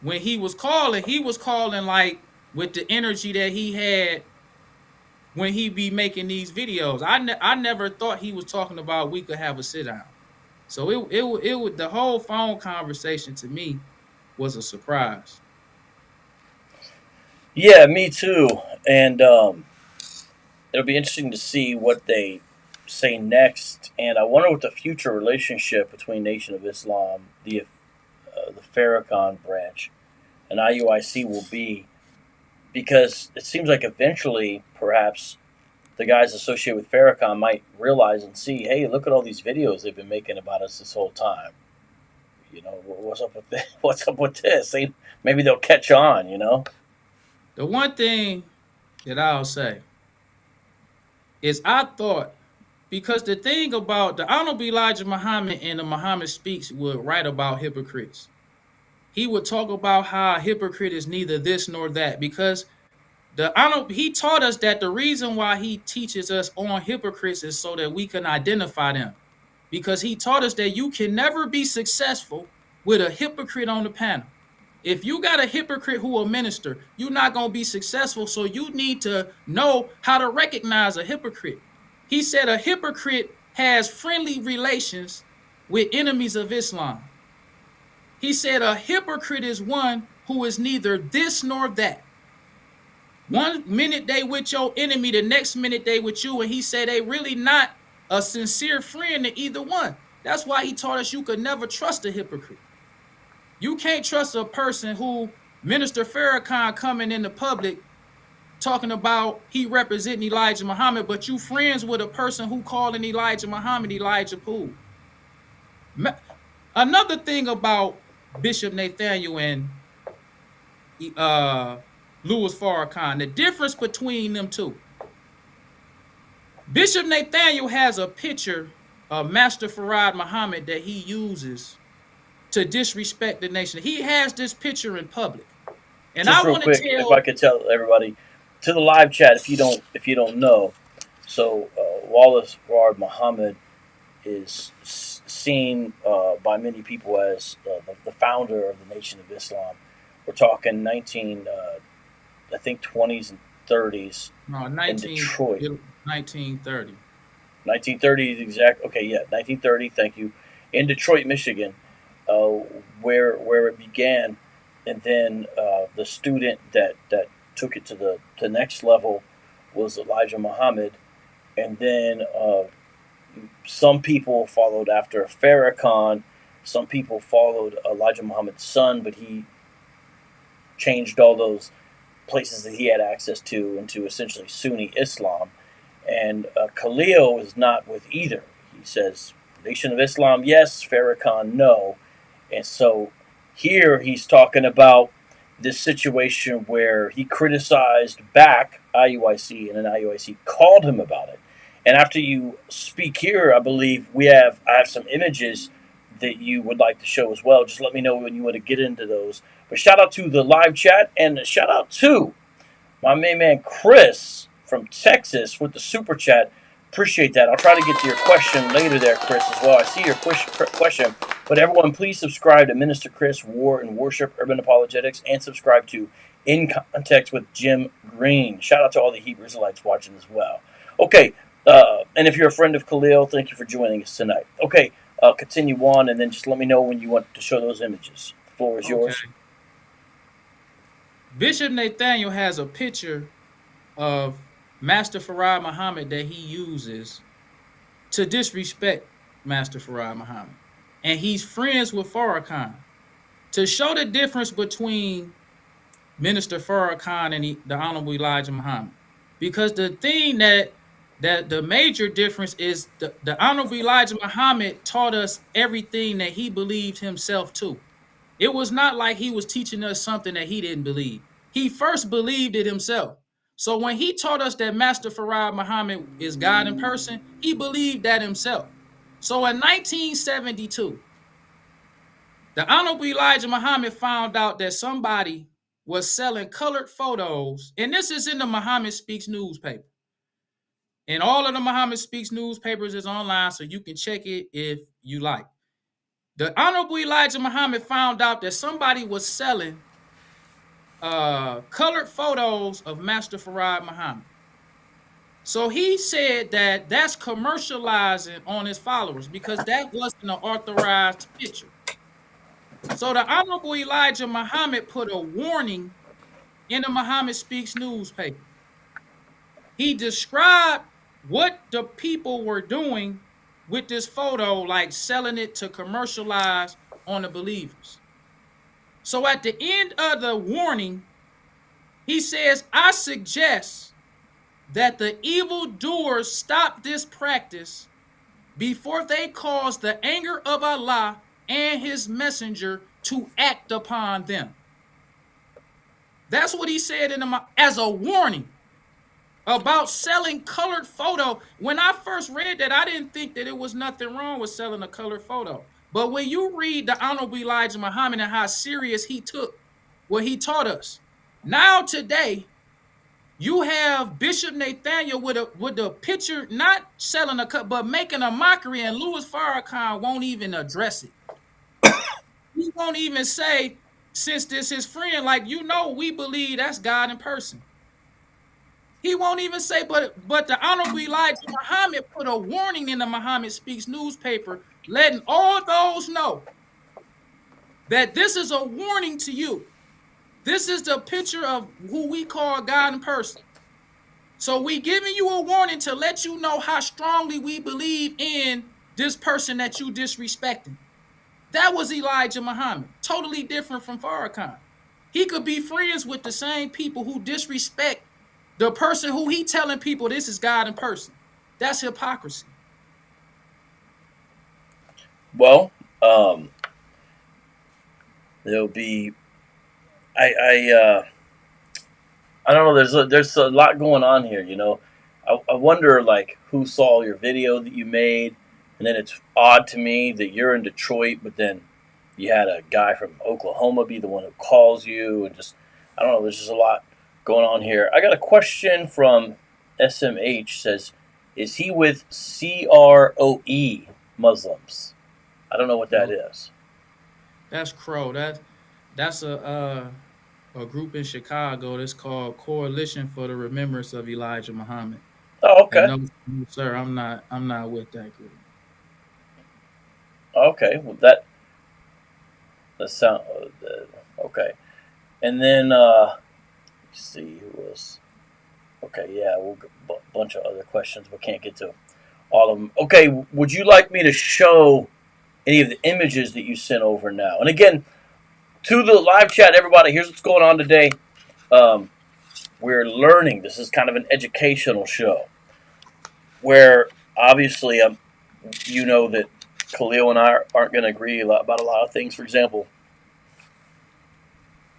when he was calling like with the energy that he had when he be making these videos. I never thought he was talking about we could have a sit down. So it the whole phone conversation to me was a surprise. Yeah, me too. And it'll be interesting to see what they say next. And I wonder what the future relationship between Nation of Islam, the Farrakhan branch, and IUIC will be, because it seems like eventually, perhaps, the guys associated with Farrakhan might realize and see, hey, look at all these videos they've been making about us this whole time. What's up with this? What's up with this? Maybe they'll catch on. The one thing that I'll say is I thought, because the thing about the Honorable Elijah Muhammad and the Muhammad Speaks would write about hypocrites. He would talk about how a hypocrite is neither this nor that, because he taught us that the reason why he teaches us on hypocrites is so that we can identify them. Because he taught us that you can never be successful with a hypocrite on the panel. If you got a hypocrite who will minister, you're not going to be successful. So you need to know how to recognize a hypocrite. He said a hypocrite has friendly relations with enemies of Islam. He said a hypocrite is one who is neither this nor that. One minute they with your enemy, the next minute they with you. And he said they really not a sincere friend to either one. That's why he taught us you could never trust a hypocrite. You can't trust a person who Minister Farrakhan coming in the public talking about he representing Elijah Muhammad, but you friends with a person who calling Elijah Muhammad Elijah Poole. Another thing about Bishop Nathaniel and Louis Farrakhan, the difference between them two. Bishop Nathaniel has a picture of Master Farad Muhammad that he uses to disrespect the nation. He has this picture in public. And just I want to tell, if I could tell everybody to the live chat, if you don't know, so Wallace Farad Muhammad is seen by many people as the founder of the Nation of Islam. We're talking 20s and 30s in Detroit. 1930. 1930 exact. Okay, yeah, 1930. Thank you. In Detroit, Michigan, where it began, and then the student that took it to the next level was Elijah Muhammad, and then some people followed after Farrakhan. Some people followed Elijah Muhammad's son, but he changed all those places that he had access to into essentially Sunni Islam. And Khalil is not with either. He says, Nation of Islam, yes. Farrakhan, no. And so here he's talking about this situation where he criticized back IUIC, and then IUIC called him about it. And after you speak here, I believe I have some images that you would like to show as well. Just let me know when you want to get into those. But shout out to the live chat, and shout out to my main man Chris from Texas with the super chat. Appreciate that. I'll try to get to your question later there, Chris, as well. I see your question. But everyone, please subscribe to Minister Chris, War and Worship, Urban Apologetics, and subscribe to In Context with Jim Green. Shout out to all the Hebrew Israelites watching as well. Okay, and if you're a friend of Khalil, thank you for joining us tonight. Okay, continue on, and then just let me know when you want to show those images. The floor is yours. Bishop Nathaniel has a picture of Master Farad Muhammad that he uses to disrespect Master Farad Muhammad. And he's friends with Farrakhan. To show the difference between Minister Farrakhan and the Honorable Elijah Muhammad. Because the thing that the major difference is the Honorable Elijah Muhammad taught us everything that he believed himself too. It was not like he was teaching us something that he didn't believe. He first believed it himself. So when he taught us that Master Farad Muhammad is God in person, he believed that himself. So in 1972, the Honorable Elijah Muhammad found out that somebody was selling colored photos, and this is in the Muhammad Speaks newspaper. And all of the Muhammad Speaks newspapers is online, so you can check it if you like. The Honorable Elijah Muhammad found out that somebody was selling colored photos of Master Farad Muhammad. So he said that that's commercializing on his followers because that wasn't an authorized picture. So the Honorable Elijah Muhammad put a warning in the Muhammad Speaks newspaper. He described what the people were doing with this photo, like selling it to commercialize on the believers. So at the end of the warning, he says, I suggest that the evildoers stop this practice before they cause the anger of Allah and his messenger to act upon them. That's what he said as a warning about selling colored photo. When I first read that, I didn't think that it was nothing wrong with selling a colored photo. But when you read the Honorable Elijah Muhammad and how serious he took what he taught us, now today, you have Bishop Nathaniel with a picture, not selling a cut, but making a mockery, and Louis Farrakhan won't even address it. He won't even say since this his friend, like, we believe that's God in person. He won't even say, but the Honorable Elijah Muhammad put a warning in the Muhammad Speaks newspaper, letting all those know that this is a warning to you. This is the picture of who we call God in person. So we giving you a warning to let you know how strongly we believe in this person that you disrespecting. That was Elijah Muhammad, totally different from Farrakhan. He could be friends with the same people who disrespect the person who he telling people this is God in person. That's hypocrisy. Well, there'll be. I don't know. There's a lot going on here. I wonder like who saw your video that you made, and then it's odd to me that you're in Detroit, but then you had a guy from Oklahoma be the one who calls you, and just I don't know. There's just a lot going on here. I got a question from SMH. Says, is he with CROE Muslims? I don't know what that is. That's Crow. That's a group in Chicago that's called Coalition for the Remembrance of Elijah Muhammad. Oh, okay. And no, sir, I'm not with that group. Okay, well that sound okay. And then let's see who was. Okay, yeah, we'll get a bunch of other questions, but can't get to all of them. Okay, would you like me to show any of the images that you sent over now? And again, to the live chat, everybody, here's what's going on today. We're learning. This is kind of an educational show where obviously you know that Khalil and I aren't going to agree about a lot of things. For example,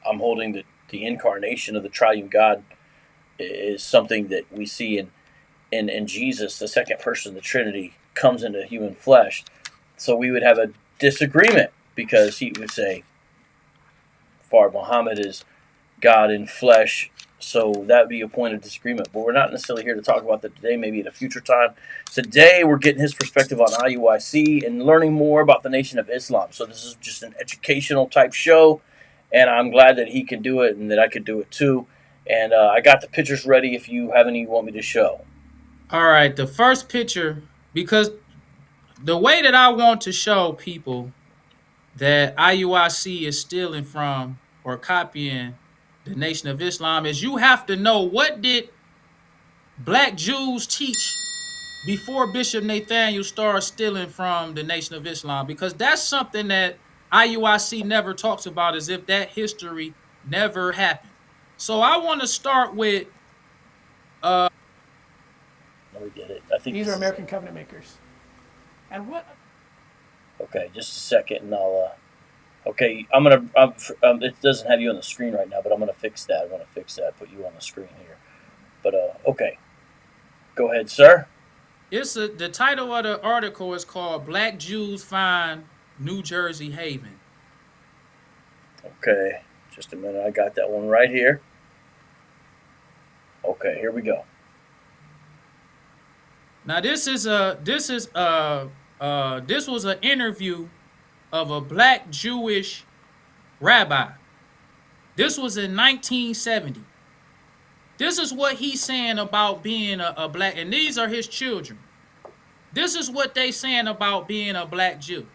I'm holding the incarnation of the triune God is something that we see in Jesus, the second person of the Trinity, comes into human flesh. So we would have a disagreement because he would say, "For Muhammad is God in flesh," so that would be a point of disagreement. But we're not necessarily here to talk about that today, maybe at a future time. Today we're getting his perspective on IUIC and learning more about the Nation of Islam. So this is just an educational type show, and I'm glad that he can do it and that I could do it too. And I got the pictures ready if you have any you want me to show. All right, the first picture, because the way that I want to show people that IUIC is stealing from or copying the Nation of Islam is you have to know, what did black Jews teach before Bishop Nathaniel started stealing from the Nation of Islam? Because that's something that IUIC never talks about, as if that history never happened. So I want to start with Let me get it. I think These are American covenant makers. And what? Okay, just a second, and I'll. Okay, it doesn't have you on the screen right now, but I'm gonna fix that. I'm gonna fix that. Put you on the screen here. But okay, go ahead, sir. the title of the article is called "Black Jews Find New Jersey Haven." Okay, just a minute. I got that one right here. Okay, here we go. Now this was an interview of a black Jewish rabbi. This was in 1970. This is what he's saying about being a black, and these are his children. This is what they saying about being a black Jew.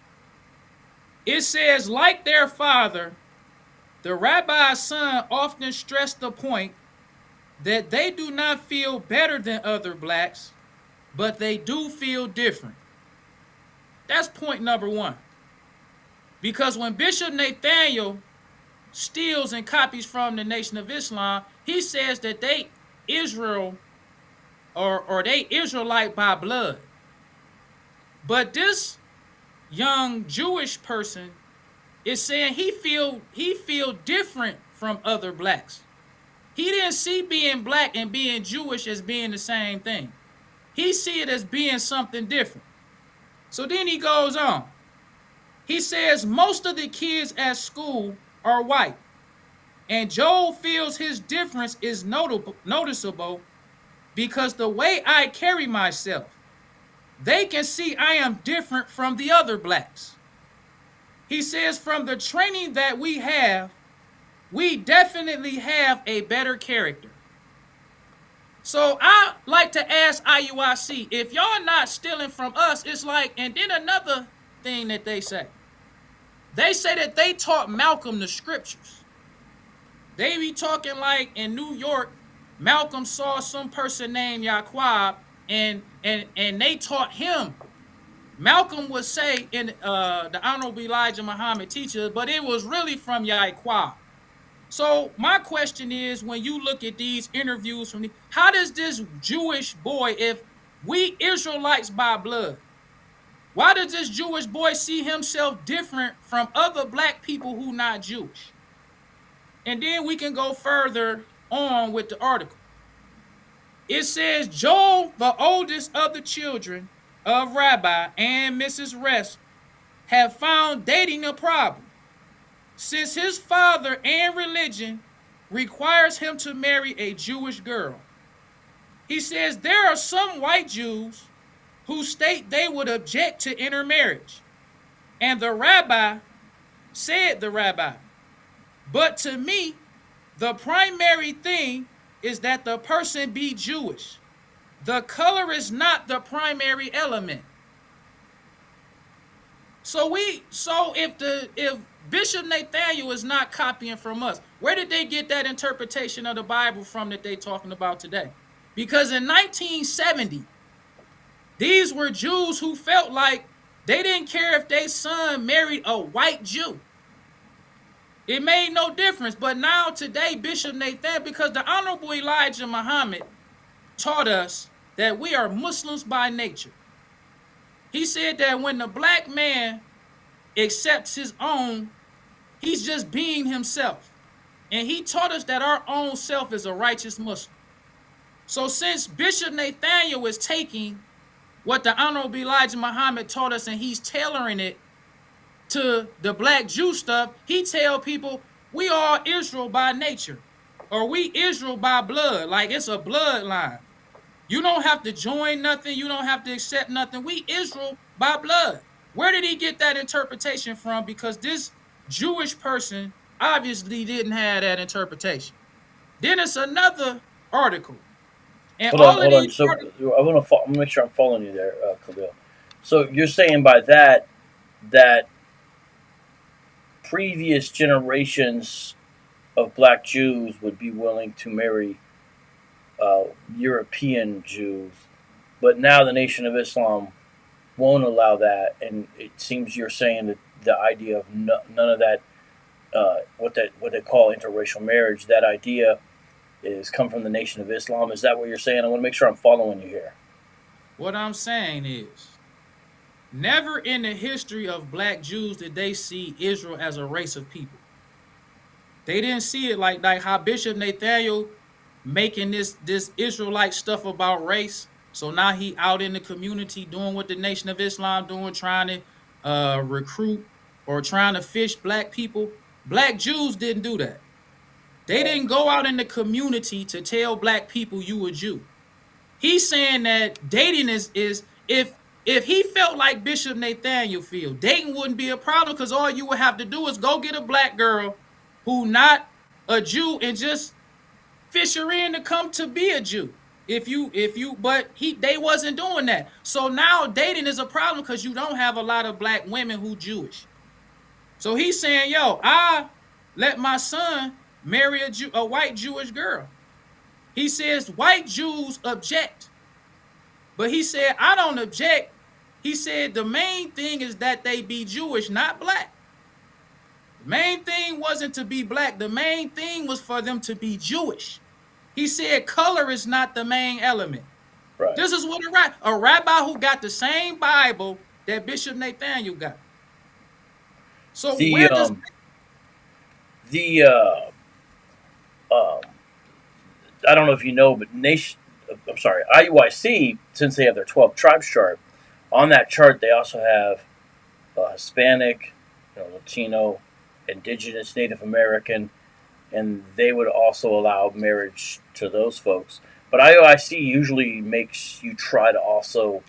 It says, like their father, the rabbi's son often stressed the point that they do not feel better than other blacks, but they do feel different. That's point number one. Because when Bishop Nathaniel steals and copies from the Nation of Islam, he says that they Israel or they Israelite by blood. But this young Jewish person is saying he feel different from other blacks. He didn't see being black and being Jewish as being the same thing. He see it as being something different. So then he goes on. He says most of the kids at school are white, and Joel feels his difference is noticeable because the way I carry myself, they can see I am different from the other blacks. He says from the training that we have, we definitely have a better character. So I like to ask IUIC, if y'all not stealing from us, it's like, and then another thing that they say that they taught Malcolm the scriptures. They be talking like in New York, Malcolm saw some person named Yaquab, and they taught him. Malcolm would say in the Honorable Elijah Muhammad teacher, but it was really from Yaquab. So my question is, when you look at these interviews from how does this Jewish boy, if we Israelites by blood, why does this Jewish boy see himself different from other black people who not Jewish? And then we can go further on with the article. It says Joel, the oldest of the children of Rabbi and Mrs. Rest, have found dating a problem, since his father and religion requires him to marry a Jewish girl. He says there are some white Jews who state they would object to intermarriage. And the rabbi, but to me, the primary thing is that the person be Jewish. The color is not the primary element. So if Bishop Nathaniel is not copying from us, where did they get that interpretation of the Bible from that they're talking about today? Because in 1970, these were Jews who felt like they didn't care if their son married a white Jew. It made no difference. But now today, Bishop Nathaniel, because the Honorable Elijah Muhammad taught us that we are Muslims by nature. He said that when the black man accepts his own, he's just being himself. And he taught us that our own self is a righteous Muslim. So since Bishop Nathaniel is taking what the Honorable Elijah Muhammad taught us and he's tailoring it to the black Jew stuff, he tell people we are Israel by nature, or we Israel by blood, like it's a bloodline. You don't have to join nothing. You don't have to accept nothing. We Israel by blood. Where did he get that interpretation from? Because this Jewish person obviously didn't have that interpretation. Then it's another article. And hold on. So I want to make sure I'm following you there, Khalil. So you're saying by that previous generations of black Jews would be willing to marry European Jews, but now the Nation of Islam won't allow that, and it seems you're saying that the idea of none of that, what they call interracial marriage, that idea is come from the Nation of Islam. Is that what you're saying? I want to make sure I'm following you here. What I'm saying is, never in the history of black Jews did they see Israel as a race of people. They didn't see it like how Bishop Nathaniel making this Israelite stuff about race. So now he out in the community doing what the Nation of Islam doing, trying to recruit or trying to fish black people. Black Jews didn't do that. They didn't go out in the community to tell black people you a Jew. He's saying that dating is if he felt like Bishop Nathaniel feel, dating wouldn't be a problem, because all you would have to do is go get a black girl who not a Jew and just fish her in to come to be a Jew. But they wasn't doing that. So now dating is a problem because you don't have a lot of black women who Jewish. So he's saying, yo, I let my son marry a white Jewish girl. He says white Jews object. But he said, I don't object. He said the main thing is that they be Jewish, not black. The main thing wasn't to be black. The main thing was for them to be Jewish. He said color is not the main element. Right. This is what a rabbi who got the same Bible that Bishop Nathaniel got. So where does I don't know if you know, but IUIC, since they have their 12 tribes chart, on that chart they also have Hispanic, Latino, Indigenous, Native American, and they would also allow marriage to those folks. But IUIC usually makes you try to also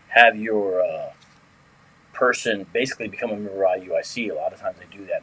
have your person basically become a member of IUIC. A lot of times they do that.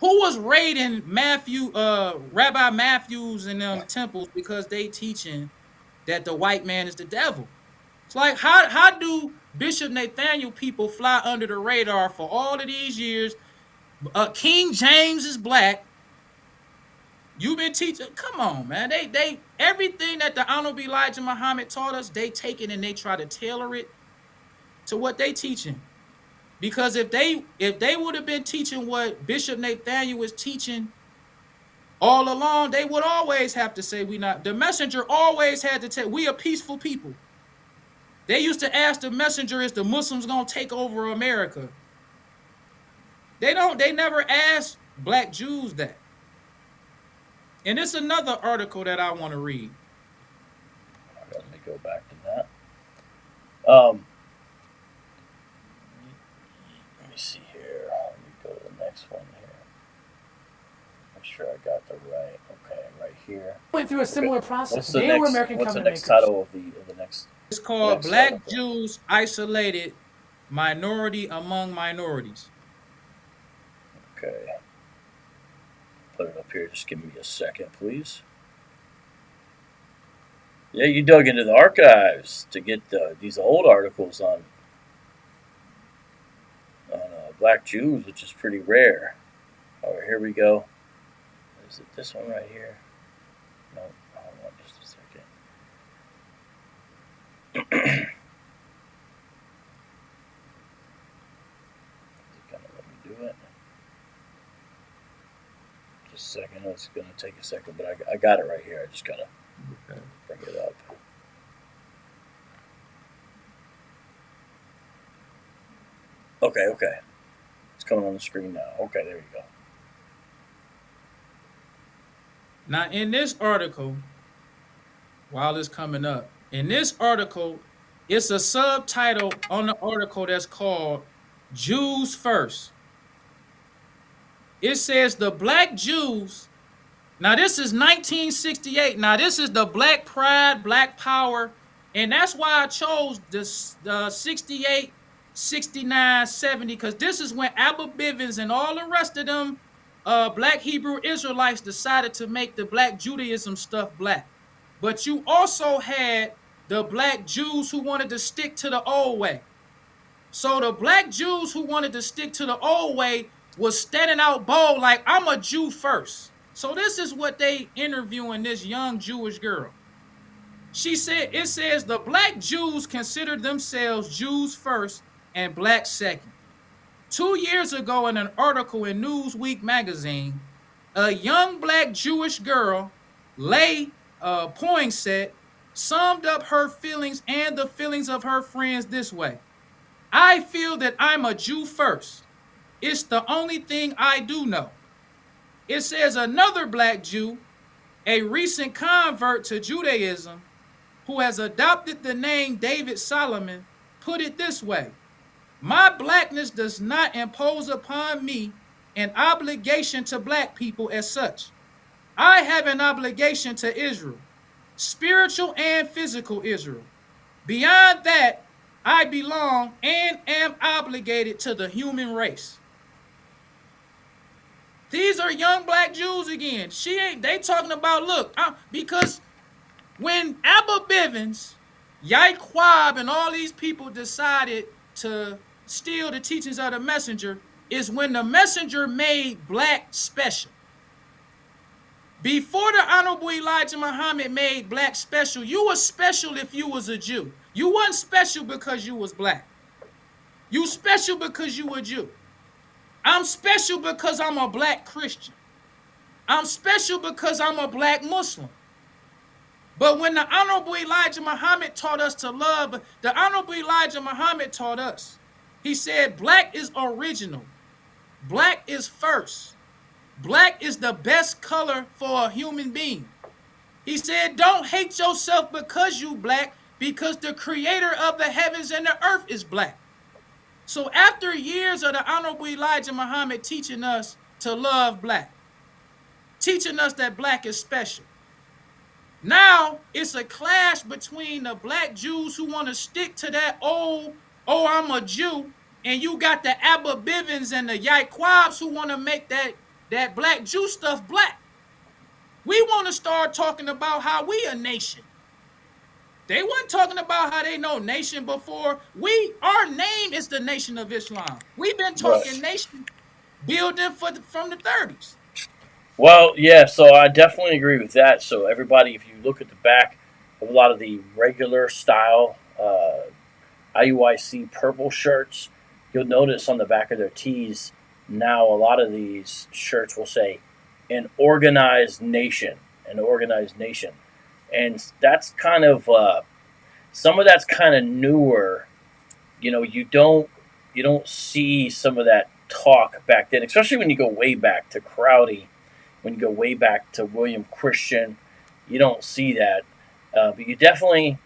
Who was raiding Rabbi Matthews and them temples because they teaching that the white man is the devil? It's like, how do Bishop Nathaniel people fly under the radar for all of these years? King James is black. You've been teaching. Come on, man. They everything that the Honorable Elijah Muhammad taught us, they take it and they try to tailor it to what they teaching. Because if they would have been teaching what Bishop Nathaniel was teaching all along, they would always have to say we not. The messenger always had to tell we a peaceful people. They used to ask the messenger, is the Muslims gonna take over America? They never asked black Jews that. And it's another article that I want to read. Let me go back to that. Let me see here. Let me go to the next one here. Make sure I got the right. Okay, right here. Went through a similar process. What's They were American what's the covenant next makers. title of the next? It's called next Black article? Jews Isolated Minority Among Minorities. Okay. Put it up here. Just give me a second, please. Yeah, you dug into the archives to get these old articles on black Jews, which is pretty rare. Oh, here we go. Is it this one right here? No, hold on just a second. Is it gonna let me do it? Just a second. It's gonna take a second, but I got it right here. I just gotta bring it up. Okay. It's coming on the screen now. Okay, there you go. Now, in this article, while it's coming up, in this article, it's a subtitle on the article that's called Jews First. It says the black Jews. Now, this is 1968. Now, this is the Black Pride, Black Power. And that's why I chose this 68, 69, 70, because this is when Abba Bivens and all the rest of them black Hebrew Israelites decided to make the black Judaism stuff black. But you also had the black Jews who wanted to stick to the old way. So the black Jews who wanted to stick to the old way was standing out bold like, I'm a Jew first. So this is what they interviewing this young Jewish girl. She said, it says the black Jews considered themselves Jews first and black second. 2 years ago in an article in Newsweek magazine, a young black Jewish girl, Leigh Poinsett, summed up her feelings and the feelings of her friends this way. I feel that I'm a Jew first. It's the only thing I do know. It says another black Jew, a recent convert to Judaism, who has adopted the name David Solomon, put it this way. My blackness does not impose upon me an obligation to black people as such. I have an obligation to Israel, spiritual and physical Israel. Beyond that, I belong and am obligated to the human race. These are young black Jews again. They talking about, look, because when Abba Bivens, Yaquab, and all these people decided to steal the teachings of the messenger is when the messenger made black special. Before the Honorable Elijah Muhammad made black special, you were special if you was a Jew. You wasn't special because you was black. You special because you were a Jew. I'm special because I'm a black Christian. I'm special because I'm a black Muslim. But when the Honorable Elijah Muhammad taught us to love, the Honorable Elijah Muhammad taught us, he said, black is original. Black is first. Black is the best color for a human being. He said, don't hate yourself because you black, because the creator of the heavens and the earth is black. So after years of the Honorable Elijah Muhammad teaching us to love black, teaching us that black is special, now it's a clash between the black Jews who want to stick to that old, I'm a Jew, and you got the Abba Bivens and the Yaquabs who want to make that that black Jew stuff black. We want to start talking about how we a nation. They weren't talking about how they know nation before. Our name is the Nation of Islam. We've been talking Right. nation building from the 30s. Well, yeah, so I definitely agree with that. So everybody, if you look at the back of a lot of the regular style IUIC purple shirts, you'll notice on the back of their tees now a lot of these shirts will say an organized nation, an organized nation. And that's kind of some of that's kind of newer. You don't see some of that talk back then, especially when you go way back to Crowdy, when you go way back to William Christian. You don't see that, but you definitely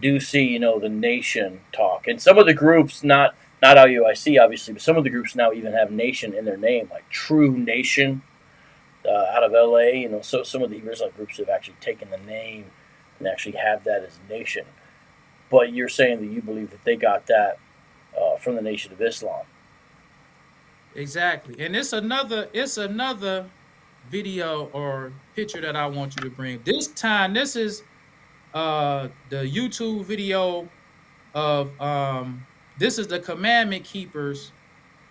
do see the nation talk, and some of the groups, not IUIC obviously, but some of the groups now even have nation in their name, like True Nation out of LA. So some of the Israelite groups have actually taken the name and actually have that as nation. But you're saying that you believe that they got that from the Nation of Islam. Exactly. And it's another video or picture that I want you to bring. This time, this is the YouTube video of this is the Commandment Keepers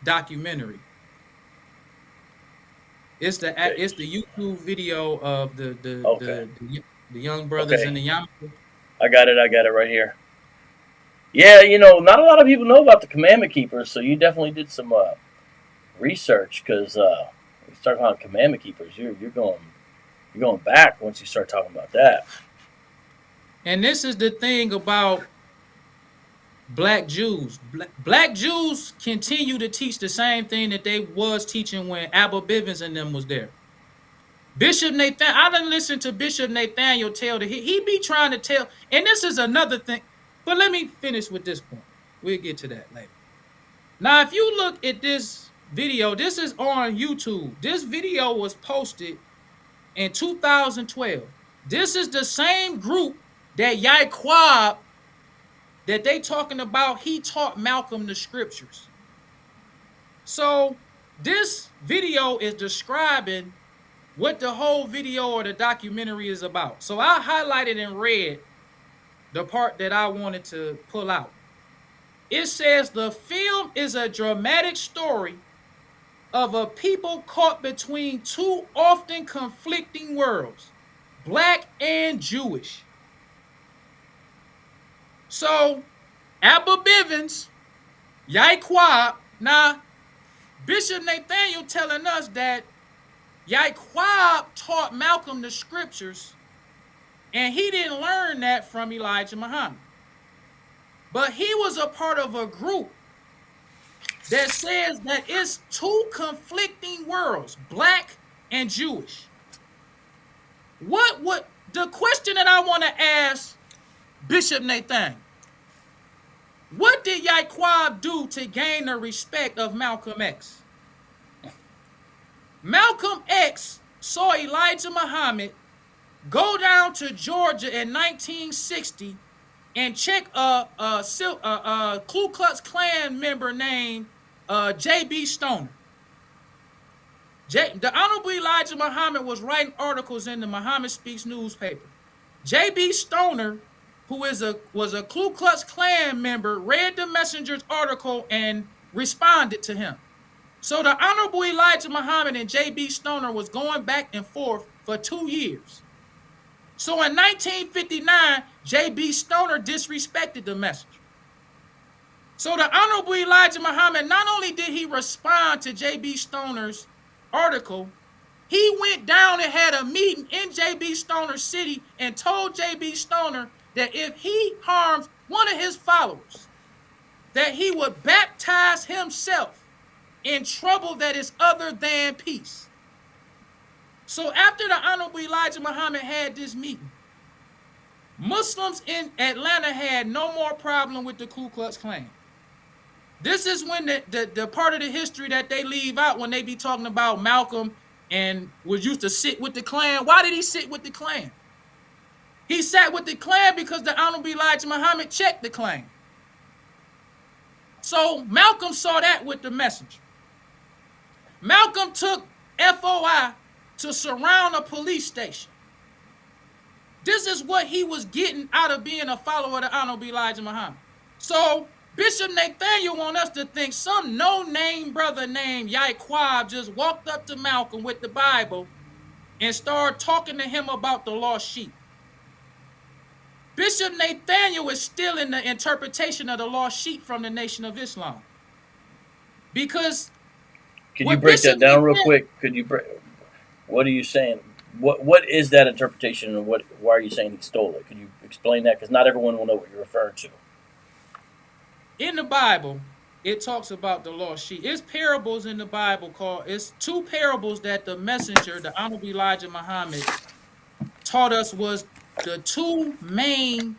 documentary. It's the YouTube video of the young brothers in the yarmulke. I got it right here. Yeah, not a lot of people know about the Commandment Keepers, so you definitely did some research, because you start talking about Commandment Keepers, you're going back once you start talking about that. And this is the thing about black Jews. Black Jews continue to teach the same thing that they was teaching when Abba Bivens and them was there. Bishop Nathan, I done listened to Bishop Nathaniel tell that he be trying to tell, and this is another thing. But let me finish with this point. We'll get to that later. Now, if you look at this video, this is on YouTube. This video was posted in 2012. This is the same group that Yaquab, that they talking about, he taught Malcolm the scriptures. So this video is describing what the whole video or the documentary is about. So I highlighted in red the part that I wanted to pull out. It says the film is a dramatic story of a people caught between two often conflicting worlds, black and Jewish. So Abba Bivens, Yaquab, now Bishop Nathaniel telling us that Yaquab taught Malcolm the scriptures, and he didn't learn that from Elijah Muhammad. But he was a part of a group that says that it's two conflicting worlds, black and Jewish. The question that I want to ask Bishop Nathan, what did Yaquab do to gain the respect of Malcolm X? Malcolm X saw Elijah Muhammad go down to Georgia in 1960 and check a Ku Klux Klan member named J.B. Stoner. The Honorable Elijah Muhammad was writing articles in the Muhammad Speaks newspaper. J.B. Stoner, who was a Ku Klux Klan member, read the messenger's article and responded to him. So the Honorable Elijah Muhammad and J.B. Stoner was going back and forth for 2 years. So in 1959, J.B. Stoner disrespected the messenger. So the Honorable Elijah Muhammad, not only did he respond to J.B. Stoner's article, he went down and had a meeting in J.B. Stoner's city and told J.B. Stoner that if he harms one of his followers, that he would baptize himself in trouble that is other than peace. So after the Honorable Elijah Muhammad had this meeting, Muslims in Atlanta had no more problem with the Ku Klux Klan. This is when the part of the history that they leave out when they be talking about Malcolm and was used to sit with the Klan. Why did he sit with the Klan? He sat with the Klan because the Honorable Elijah Muhammad checked the Klan. So Malcolm saw that with the messenger. Malcolm took FOI to surround a police station. This is what he was getting out of being a follower of the Honorable Elijah Muhammad. So Bishop Nathaniel want us to think some no-name brother named Yaquab just walked up to Malcolm with the Bible and started talking to him about the lost sheep. Bishop Nathaniel is still in the interpretation of the lost sheep from the Nation of Islam. Because Can you break that down real quick? What are you saying? What is that interpretation, and why are you saying he stole it? Can you explain that? Because not everyone will know what you're referring to. In the Bible, it talks about the lost sheep. It's parables in the Bible it's two parables that the messenger, the Honorable Elijah Muhammad, taught us was the two main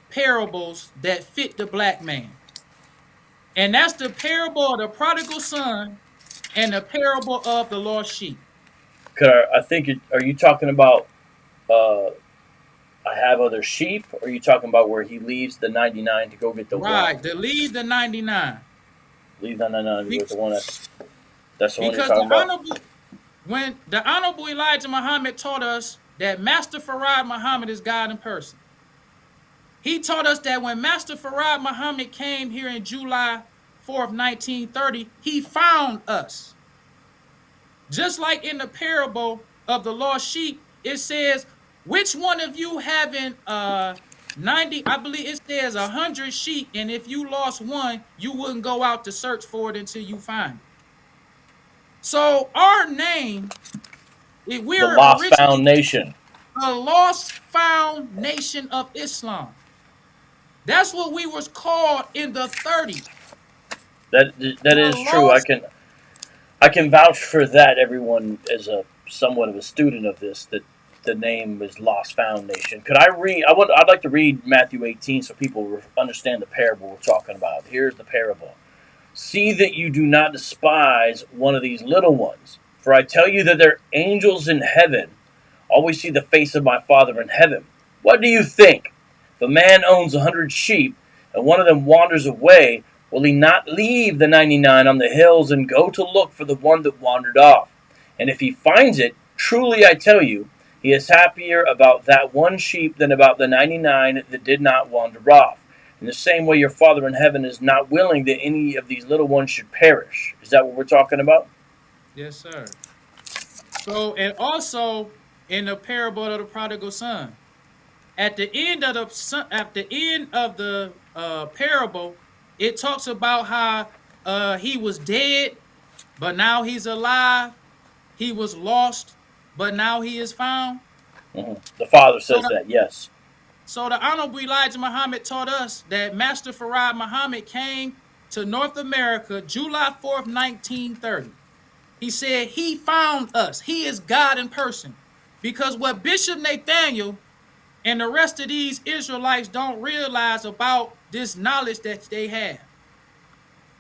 parables that fit the black man. And that's the parable of the prodigal son and the parable of the lost sheep. Are you talking about I have other sheep, or are you talking about where he leaves the 99 to go get the one? Right, to leave the 99. Leave the 99 to go get the one. That's the one you're Because talking about? when the Honorable Elijah Muhammad taught us that Master Farad Muhammad is God in person. He taught us that when Master Farad Muhammad came here in July 4th, 1930, he found us. Just like in the parable of the lost sheep, it says, which one of you having 90, I believe it says 100 sheep, and if you lost one, you wouldn't go out to search for it until you find it. So our name, we're the Lost Found Nation. The Lost Found Nation of Islam. That's what we was called in the 30s. That is true. I can vouch for that. Everyone is somewhat of a student of this. That the name is Lost Found Nation. Could I read? I'd like to read Matthew 18 so people understand the parable we're talking about. Here's the parable. See that you do not despise one of these little ones, for I tell you that their angels in heaven always see the face of my Father in heaven. What do you think? If a man owns 100 sheep and one of them wanders away, will he not leave the 99 on the hills and go to look for the one that wandered off? And if he finds it, truly I tell you, he is happier about that one sheep than about the 99 that did not wander off. In the same way, your Father in heaven is not willing that any of these little ones should perish. Is that what we're talking about? Yes, sir. So, and also in the parable of the prodigal son, at the end of the parable, it talks about how he was dead, but now he's alive. He was lost, but now he is found. Mm-hmm. The Father says that, yes. So the Honorable Elijah Muhammad taught us that Master Farad Muhammad came to North America July 4th, 1930. He said he found us. He is God in person. Because what Bishop Nathaniel and the rest of these Israelites don't realize about this knowledge that they have,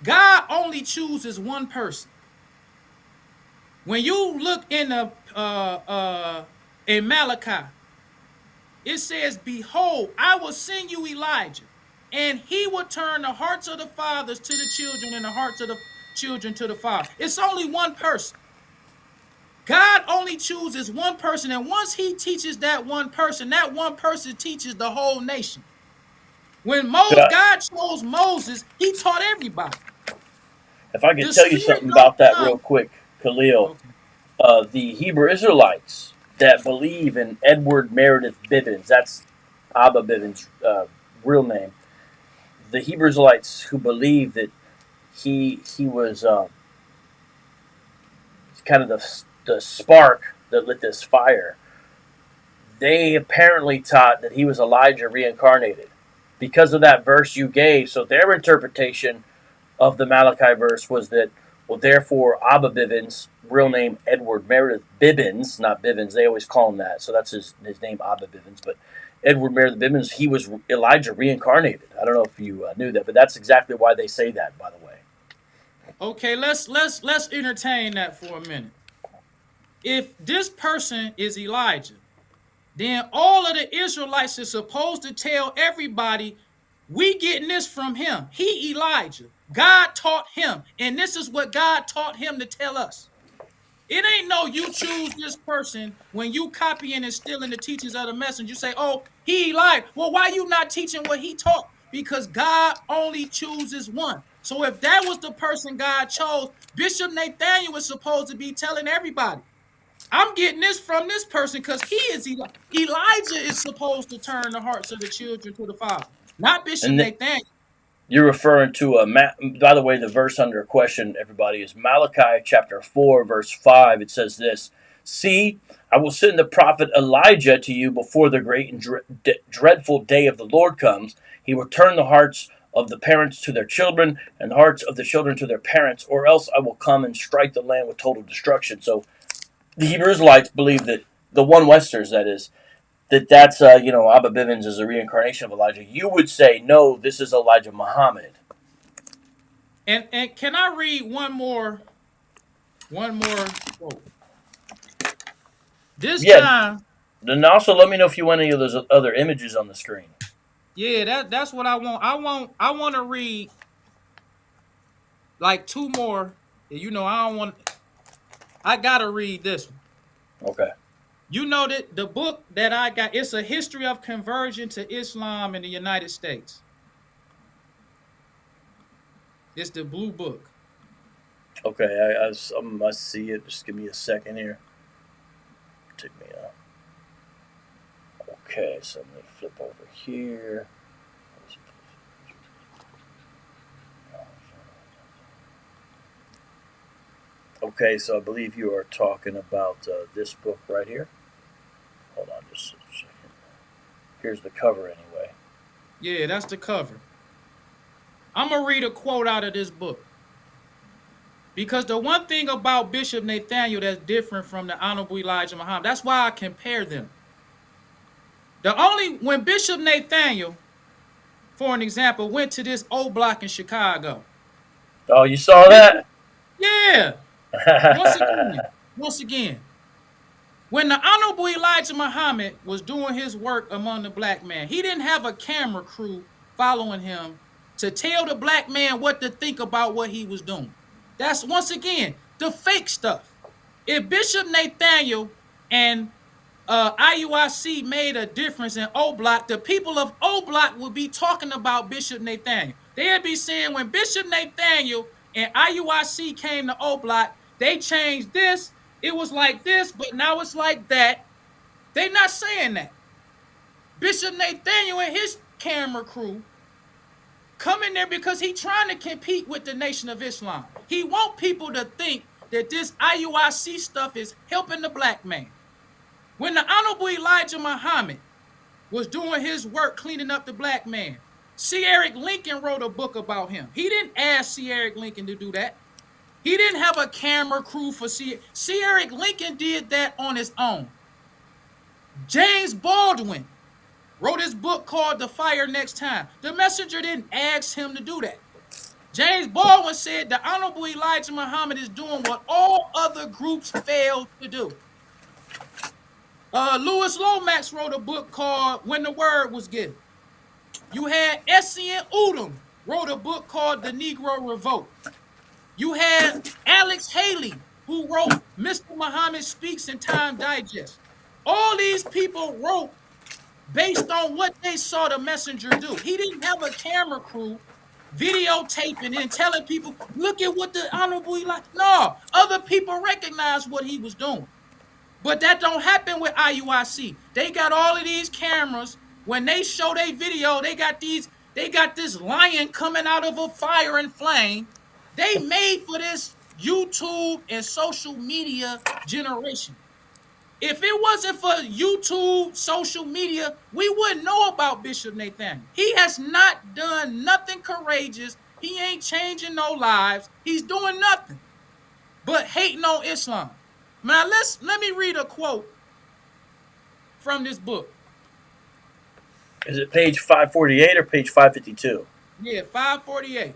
God only chooses one person. When you look in Malachi, it says, behold, I will send you Elijah, and he will turn the hearts of the fathers to the children and the hearts of the children to the father. It's only one person. God only chooses one person, and once he teaches that one person teaches the whole nation. When God chose Moses, he taught everybody. If I could tell you something about that real quick, Khalil, okay. The Hebrew Israelites that believe in Edward Meredith Bivens, that's Abba Bivens' real name. The Hebrew Israelites who believe that he was kind of the spark that lit this fire, they apparently taught that he was Elijah reincarnated because of that verse you gave. So their interpretation of the Malachi verse was that, well, therefore Abba Bivens, real name Edward Meredith Bivens, not Bivens, they always call him that, so that's his name, Abba Bivens, but Edward Meredith Bivens, he was Elijah reincarnated. I don't know if you knew that, but that's exactly why they say that, by the way. Okay, let's entertain that for a minute. If this person is Elijah, then all of the Israelites are supposed to tell everybody, we getting this from him. He Elijah. God taught him, and this is what God taught him to tell us. It ain't no you choose this person when you copying and stealing the teachings of the messenger. You say, oh, he lied. Well, why you not teaching what he taught? Because God only chooses one. So if that was the person God chose, Bishop Nathaniel was supposed to be telling everybody, I'm getting this from this person because he is Elijah is supposed to turn the hearts of the children to the Father, not Bishop And Nathaniel. you're referring to by the way, the verse under question, everybody, is Malachi chapter 4, verse 5. It says this: See, I will send the prophet Elijah to you before the great and dreadful day of the Lord comes. He will turn the hearts of the parents to their children and the hearts of the children to their parents, or else I will come and strike the land with total destruction. So the Hebrew Israelites believe that the one Westers, that is, that's Abba Bivens is a reincarnation of Elijah. You would say no, this is Elijah Muhammad. And can I read one more quote? This Yeah. time, Then also let me know if you want any of those other images on the screen. yeah, that's what I want. I want to read like two more. I gotta read this one. Okay. You know that the book that I got, it's a history of conversion to Islam in the United States. It's the blue book. Okay. I must see it. Just give me a second here. Take me out. Okay. So let me flip over here. Okay. So I believe you are talking about this book right here. Hold on just a second. Here's the cover anyway. Yeah, that's the cover. I'm gonna read a quote out of this book. Because the one thing about Bishop Nathaniel that's different from the Honorable Elijah Muhammad, that's why I compare them. When Bishop Nathaniel, for an example, went to this old block in Chicago. Oh, you saw that? Yeah. Once again, when the Honorable Elijah Muhammad was doing his work among the black man, he didn't have a camera crew following him to tell the black man what to think about what he was doing. That's, once again, the fake stuff. If Bishop Nathaniel and IUIC made a difference in O Block, the people of O Block would be talking about Bishop Nathaniel. They'd be saying when Bishop Nathaniel and IUIC came to O Block, they changed this. It was like this, but now it's like that. They're not saying that. Bishop Nathaniel and his camera crew come in there because he's trying to compete with the Nation of Islam. He want people to think that this IUIC stuff is helping the black man. When the Honorable Elijah Muhammad was doing his work cleaning up the black man, C. Eric Lincoln wrote a book about him. He didn't ask C. Eric Lincoln to do that. He didn't have a camera crew for C. Eric Lincoln did that on his own. James Baldwin wrote his book called The Fire Next Time. The messenger didn't ask him to do that. James Baldwin said the Honorable Elijah Muhammad is doing what all other groups failed to do. Louis Lomax wrote a book called When the Word Was Given. You had S.C.N. Udom wrote a book called The Negro Revolt. You had Alex Haley, who wrote Mr. Muhammad Speaks in Time Digest. All these people wrote based on what they saw the messenger do. He didn't have a camera crew videotaping and telling people, look at what the Honorable Elijah. No, other people recognized what he was doing. But that don't happen with IUIC. They got all of these cameras. When they show their video, they got this lion coming out of a fire and flame. They made for this YouTube and social media generation. If it wasn't for YouTube, social media, we wouldn't know about Bishop Nathaniel. He has not done nothing courageous. He ain't changing no lives. He's doing nothing but hating on Islam. Now let me read a quote from this book. Is it page 548 or page 552? Yeah, 548.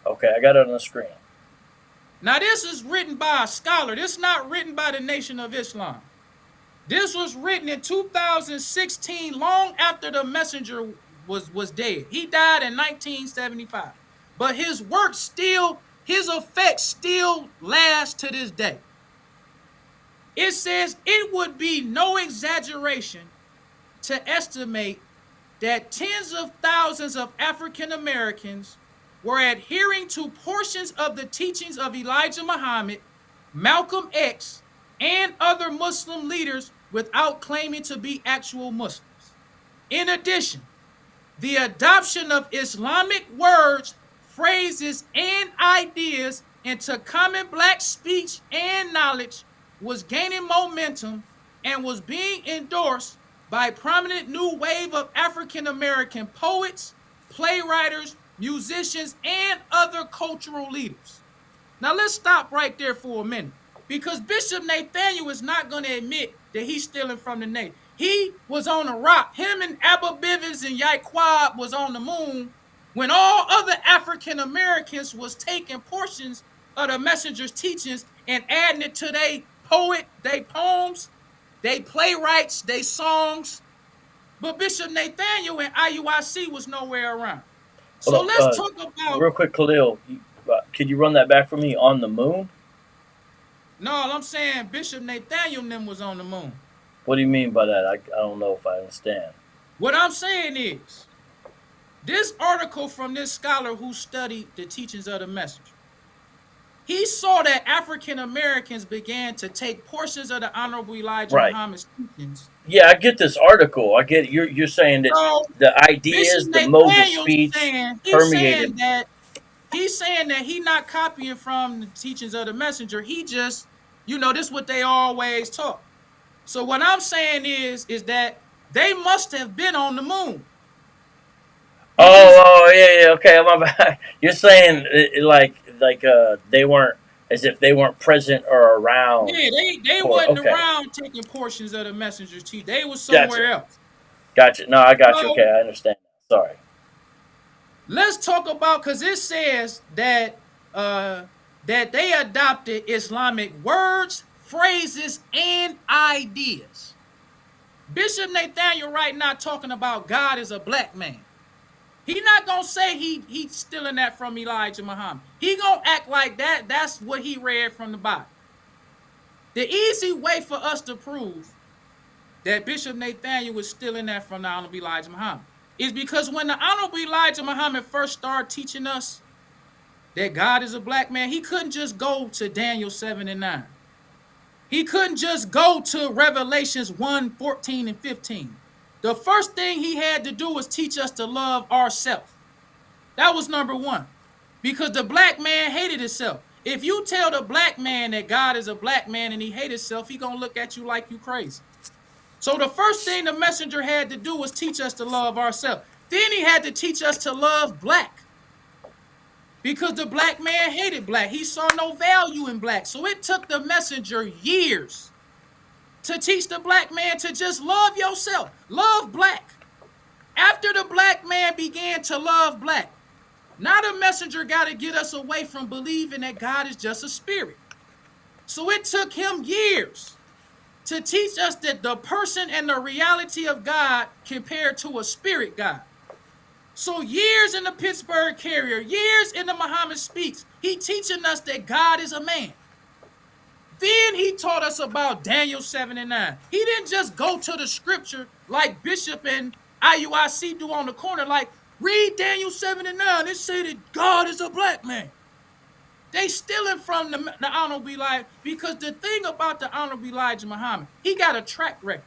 Okay, I got it on the screen. Now this is written by a scholar. This is not written by the Nation of Islam. This was written in 2016, long after the messenger was dead. He died in 1975. But his work still, his effects still last to this day. It says it would be no exaggeration to estimate that tens of thousands of African Americans were adhering to portions of the teachings of Elijah Muhammad, Malcolm X, and other Muslim leaders without claiming to be actual Muslims. In addition, the adoption of Islamic words, phrases, and ideas into common black speech and knowledge was gaining momentum and was being endorsed by prominent new wave of African American poets, playwrights, musicians, and other cultural leaders. Now let's stop right there for a minute, because Bishop Nathaniel is not going to admit that he's stealing from the nation. He was on a rock. Him and Abba Bivens and Yaquab was on the moon when all other African Americans was taking portions of the messenger's teachings and adding it to their poems, they playwrights, they songs. But Bishop Nathaniel and IUIC was nowhere around. So Hold let's talk about. real quick, Khalil. Could you run that back for me? On the moon? No, I'm saying Bishop Nathaniel and them was on the moon. What do you mean by that? I don't know if I understand. What I'm saying is, this article from this scholar who studied the teachings of the messenger, he saw that African Americans began to take portions of the Honorable Elijah Muhammad's teachings. Yeah, I get this article. I get it. You're saying that So, the ideas, the modes of speech permeated. He's saying that he not copying from the teachings of the messenger. He just, this is what they always taught. So what I'm saying is that they must have been on the moon. Yeah, okay, my bad. You're saying they weren't, as if they weren't present or around. Yeah, they wasn't around taking portions of the messenger's teaching. They was somewhere else. Gotcha. No, I got you. Okay, I understand. Sorry. Let's talk about, because it says that they adopted Islamic words, phrases, and ideas. Bishop Nathaniel right now talking about God is a black man. He not gonna say he's stealing that from Elijah Muhammad. He gonna act like that's what he read from the Bible. The easy way for us to prove that Bishop Nathaniel was stealing that from the Honorable Elijah Muhammad is because when the Honorable Elijah Muhammad first started teaching us that God is a black man, he couldn't just go to Daniel 7 and 9. He couldn't just go to Revelations 1, 14 and 15. The first thing he had to do was teach us to love ourselves. That was number one. Because the black man hated himself. If you tell the black man that God is a black man and he hates himself, he gonna look at you like you crazy. So the first thing the messenger had to do was teach us to love ourselves. Then he had to teach us to love black. Because the black man hated black. He saw no value in black. So it took the messenger years to teach the black man to just love yourself. Love black. After the black man began to love black, now the messenger got to get us away from believing that God is just a spirit. So it took him years to teach us that the person and the reality of God compared to a spirit God. So years in the Pittsburgh Carrier, years in the Muhammad Speaks, he teaching us that God is a man. Then he taught us about Daniel 7 and 9. He didn't just go to the scripture like Bishop and IUIC do on the corner, like, read Daniel 7 and 9. It say that God is a black man. They stealing from the Honorable Elijah, because the thing about the Honorable Elijah Muhammad, he got a track record.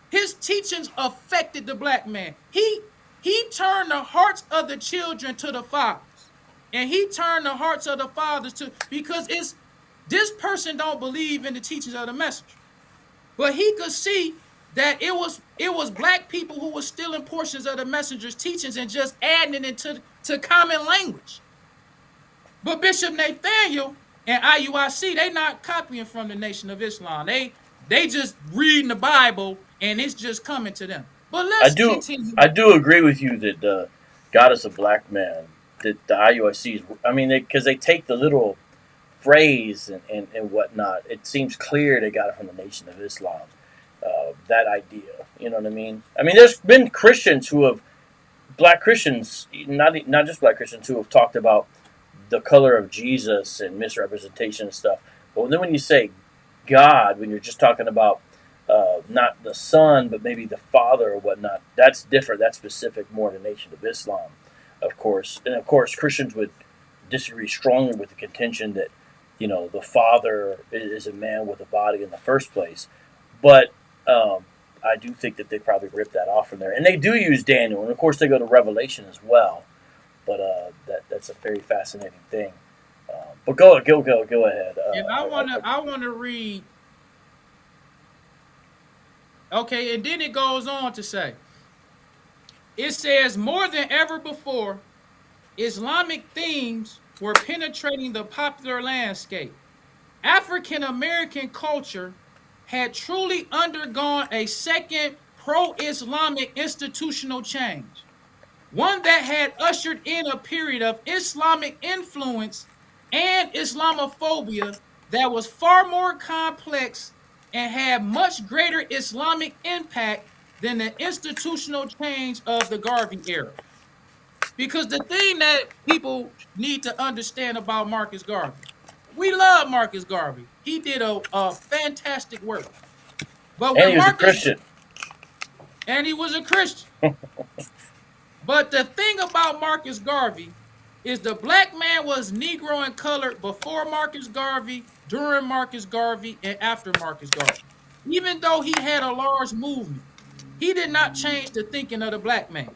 His teachings affected the black man. He turned the hearts of the children to the fathers. And he turned the hearts of the fathers to, because this person don't believe in the teachings of the messenger. But he could see that it was black people who were stealing portions of the messenger's teachings and just adding it into common language. But Bishop Nathaniel and IUIC, they not copying from the Nation of Islam. They just reading the Bible and it's just coming to them. But let's continue. I do agree with you that God is a black man. That the IUIC is, because they take the little phrase and whatnot. It seems clear they got it from the Nation of Islam. That idea, you know what I mean? There's been Christians black Christians, not just black Christians, who have talked about the color of Jesus and misrepresentation and stuff. But then when you say God, when you're just talking about not the son, but maybe the father or whatnot, that's different. That's specific more to the Nation of Islam, of course. And of course, Christians would disagree strongly with the contention that, the father is a man with a body in the first place. But I do think that they probably ripped that off from there. And they do use Daniel. And of course, they go to Revelation as well. But that's a very fascinating thing. But go ahead. And I wanna read. Okay, and then it goes on to say, it says, more than ever before, Islamic themes were penetrating the popular landscape. African American culture had truly undergone a second pro-Islamic institutional change, one that had ushered in a period of Islamic influence and Islamophobia that was far more complex and had much greater Islamic impact than the institutional change of the Garvey era. Because the thing that people need to understand about Marcus Garvey, we love Marcus Garvey. He did a fantastic work. But And when he was a Marcus, Christian. and he was a Christian. But the thing about Marcus Garvey is the black man was Negro and colored before Marcus Garvey, during Marcus Garvey, and after Marcus Garvey. Even though he had a large movement, he did not change the thinking of the black man.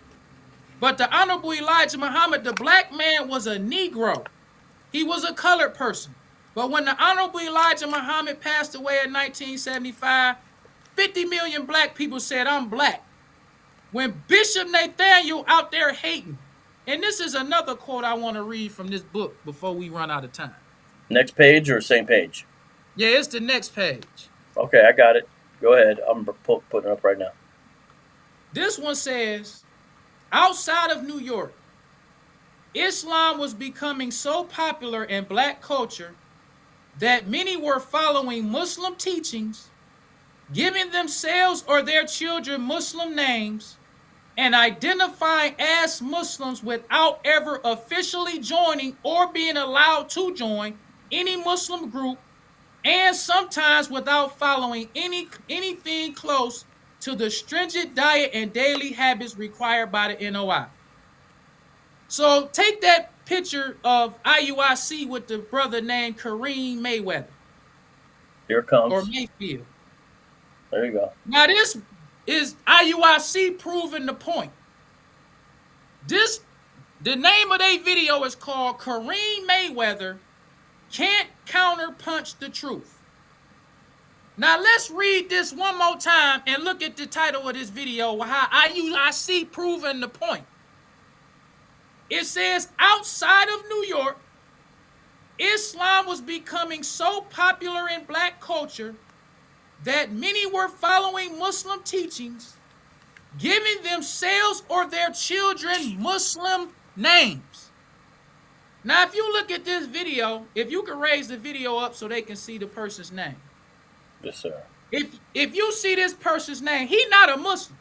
But the Honorable Elijah Muhammad, the black man was a Negro. He was a colored person. But when the Honorable Elijah Muhammad passed away in 1975, 50 million black people said, I'm black. When Bishop Nathaniel out there hating, and this is another quote I want to read from this book before we run out of time. Next page or same page? Yeah, it's the next page. Okay, I got it. Go ahead. I'm putting it up right now. This one says, outside of New York, Islam was becoming so popular in black culture that many were following Muslim teachings, giving themselves or their children Muslim names, and identifying as Muslims without ever officially joining or being allowed to join any Muslim group, and sometimes without following anything close to the stringent diet and daily habits required by the NOI. So take that picture of IUIC with the brother named Kareem Mayweather. Here it comes. Or Mayfield. There you go. Now this is IUIC proving the point. The name of their video is called Kareem Mayweather Can't Counterpunch the Truth. Now let's read this one more time and look at the title of this video, how IUIC proving the point. It says, outside of New York, Islam was becoming so popular in black culture that many were following Muslim teachings, giving themselves or their children Muslim names. Now, if you look at this video, if you can raise the video up so they can see the person's name. Yes, sir. If you see this person's name, he's not a Muslim.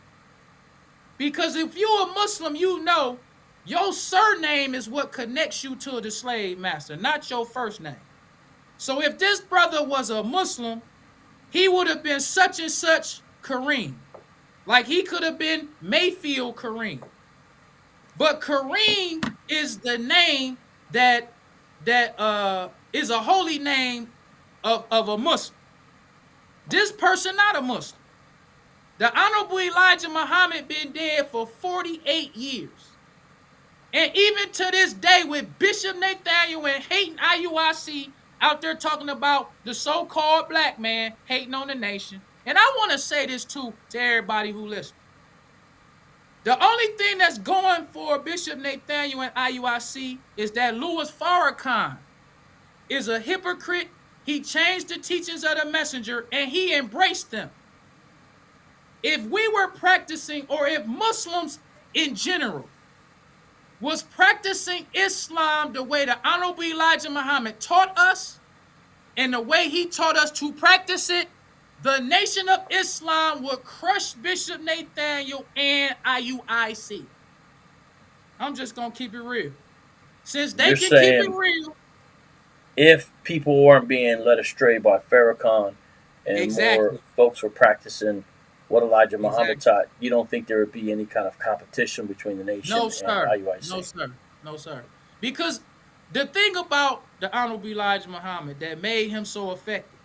Because if you're a Muslim, you know your surname is what connects you to the slave master, not your first name. So if this brother was a Muslim, he would have been such and such Kareem. Like he could have been Mayfield Kareem. But Kareem is the name that is a holy name of a Muslim. This person not a Muslim. The Honorable Elijah Muhammad been dead for 48 years. And even to this day, with Bishop Nathaniel and hating IUIC out there talking about the so-called black man hating on the nation. And I want to say this too to everybody who listens. The only thing that's going for Bishop Nathaniel and IUIC is that Louis Farrakhan is a hypocrite. He changed the teachings of the messenger and he embraced them. If we were practicing, or if Muslims in general was practicing Islam the way the Honorable Elijah Muhammad taught us, and the way he taught us to practice it, the Nation of Islam would crush Bishop Nathaniel and IUIC. I'm just going to keep it real. Since they can keep it real. If people weren't being led astray by Farrakhan and more Exactly. folks were practicing what Elijah Muhammad Exactly. taught, you don't think there would be any kind of competition between the No, nation and sir. No, IUIC? sir. No, sir. Because the thing about the Honorable Elijah Muhammad that made him so effective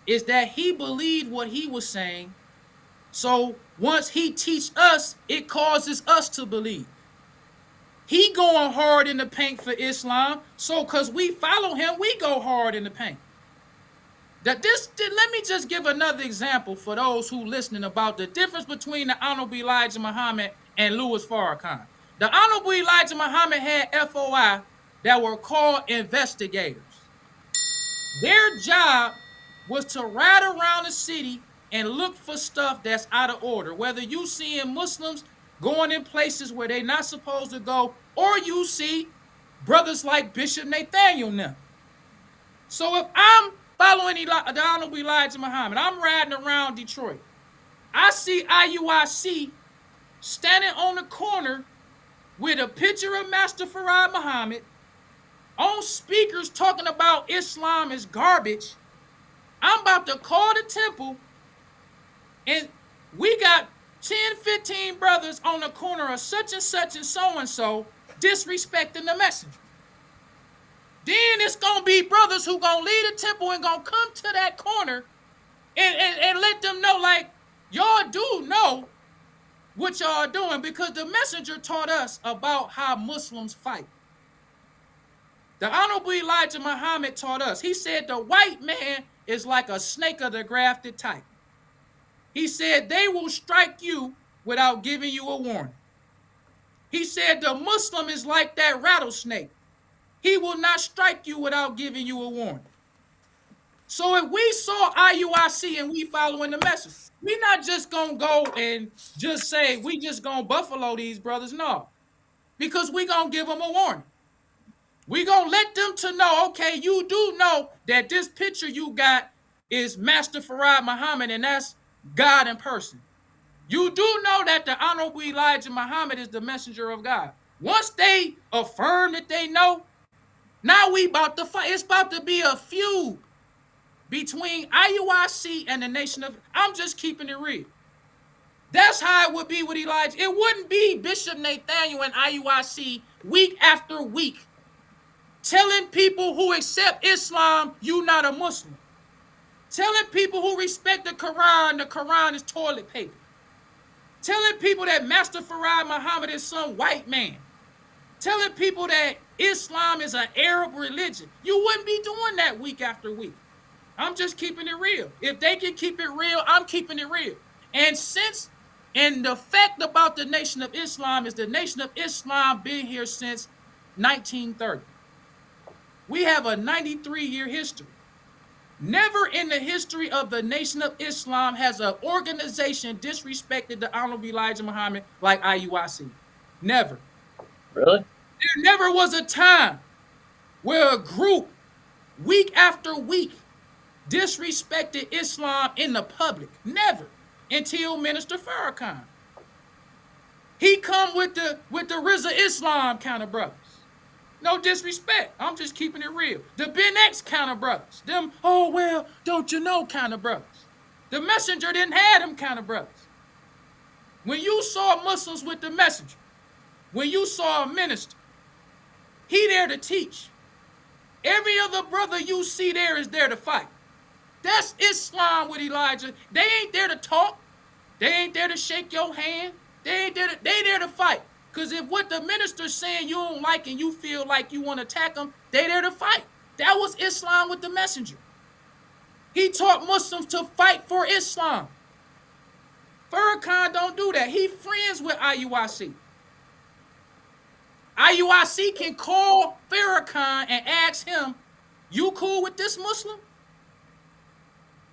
is that he believed what he was saying. So once he teach us, it causes us to believe. He going hard in the paint for Islam. So because we follow him, we go hard in the paint. Let me just give another example for those who listening about the difference between the Honorable Elijah Muhammad and Louis Farrakhan. The Honorable Elijah Muhammad had FOI that were called investigators. Their job was to ride around the city and look for stuff that's out of order, whether you seeing Muslims going in places where they're not supposed to go, or you see brothers like Bishop Nathaniel now. So if I'm following the Honorable Elijah Muhammad, I'm riding around Detroit, I see IUIC standing on the corner with a picture of Master Farad Muhammad on speakers talking about Islam is garbage. I'm about to call the temple, and we got 10, 15 brothers on the corner of such and so disrespecting the messenger. Then it's going to be brothers who going to leave the temple and going to come to that corner and let them know, like, y'all do know what y'all doing, because the messenger taught us about how Muslims fight. The Honorable Elijah Muhammad taught us. He said the white man is like a snake of the grafted type. He said they will strike you without giving you a warning. He said the Muslim is like that rattlesnake. He will not strike you without giving you a warning. So if we saw IUIC and we following the message, we're not just going to go and just say we just going to buffalo these brothers. No, because we going to give them a warning. We going to let them to know, okay, you do know that this picture you got is Master Farad Muhammad, and that's God in person. You do know that the Honorable Elijah Muhammad is the messenger of God. Once they affirm that they know, now we about to fight. It's about to be a feud between IUIC and the nation of. I'm just keeping it real. That's how it would be with Elijah. It wouldn't be Bishop Nathaniel and IUIC week after week telling people who accept Islam, you not a Muslim. Telling people who respect the Quran is toilet paper. Telling people that Master Farad Muhammad is some white man. Telling people that Islam is an Arab religion. You wouldn't be doing that week after week. I'm just keeping it real. If they can keep it real, I'm keeping it real. And the fact about the Nation of Islam is the Nation of Islam been here since 1930. We have a 93-year history. Never in the history of the Nation of Islam has an organization disrespected the Honorable Elijah Muhammad like IUIC. Never. Really? There never was a time where a group, week after week, disrespected Islam in the public. Never. Until Minister Farrakhan. He come with the Rizza Islam kind of brothers. No disrespect. I'm just keeping it real. The Ben X kind of brothers. Them, oh, well, don't you know kind of brothers. The messenger didn't have them kind of brothers. When you saw Muslims with the messenger, when you saw a minister, he there to teach. Every other brother you see there is there to fight. That's Islam with Elijah. They ain't there to talk. They ain't there to shake your hand. They there to fight. Because if what the minister's saying you don't like and you feel like you want to attack them, they there to fight. That was Islam with the messenger. He taught Muslims to fight for Islam. Farrakhan don't do that. He friends with IUIC. IUIC can call Farrakhan and ask him, you cool with this Muslim?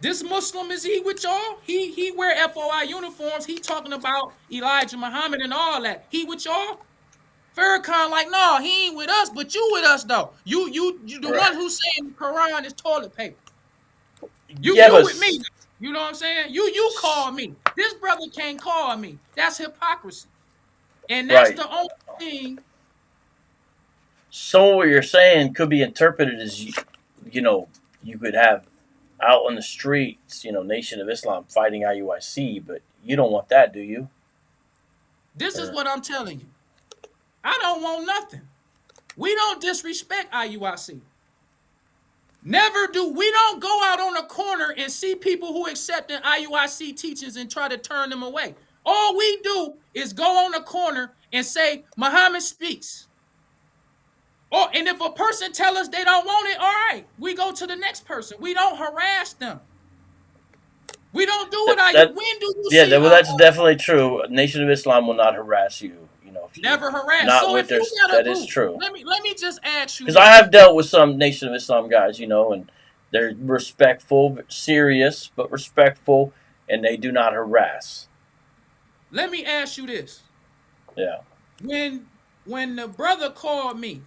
This Muslim, is he with y'all? He wear FOI uniforms. He talking about Elijah Muhammad and all that. He with y'all? Farrakhan like, no, he ain't with us, but you with us though. You the Right. one who's saying the Quran is toilet paper. You but with me. You know what I'm saying? You call me. This brother can't call me. That's hypocrisy. And that's Right. the only thing. So what you're saying could be interpreted as, you could have out on the streets, Nation of Islam fighting IUIC, but you don't want that, do you? This is what I'm telling you. I don't want nothing. We don't disrespect IUIC. Never do. We don't go out on a corner and see people who accept an IUIC teachings and try to turn them away. All we do is go on the corner and say, Muhammad speaks. And if a person tell us they don't want it, all right, we go to the next person. We don't harass them. We don't do it. When do you see? Well, that's definitely true. Nation of Islam will not harass you. If you never harass. Not so with if you got a that group, is true. Let me just ask you. Because I have dealt with some Nation of Islam guys, and they're respectful, serious, but respectful, and they do not harass. Let me ask you this. Yeah. When the brother called me,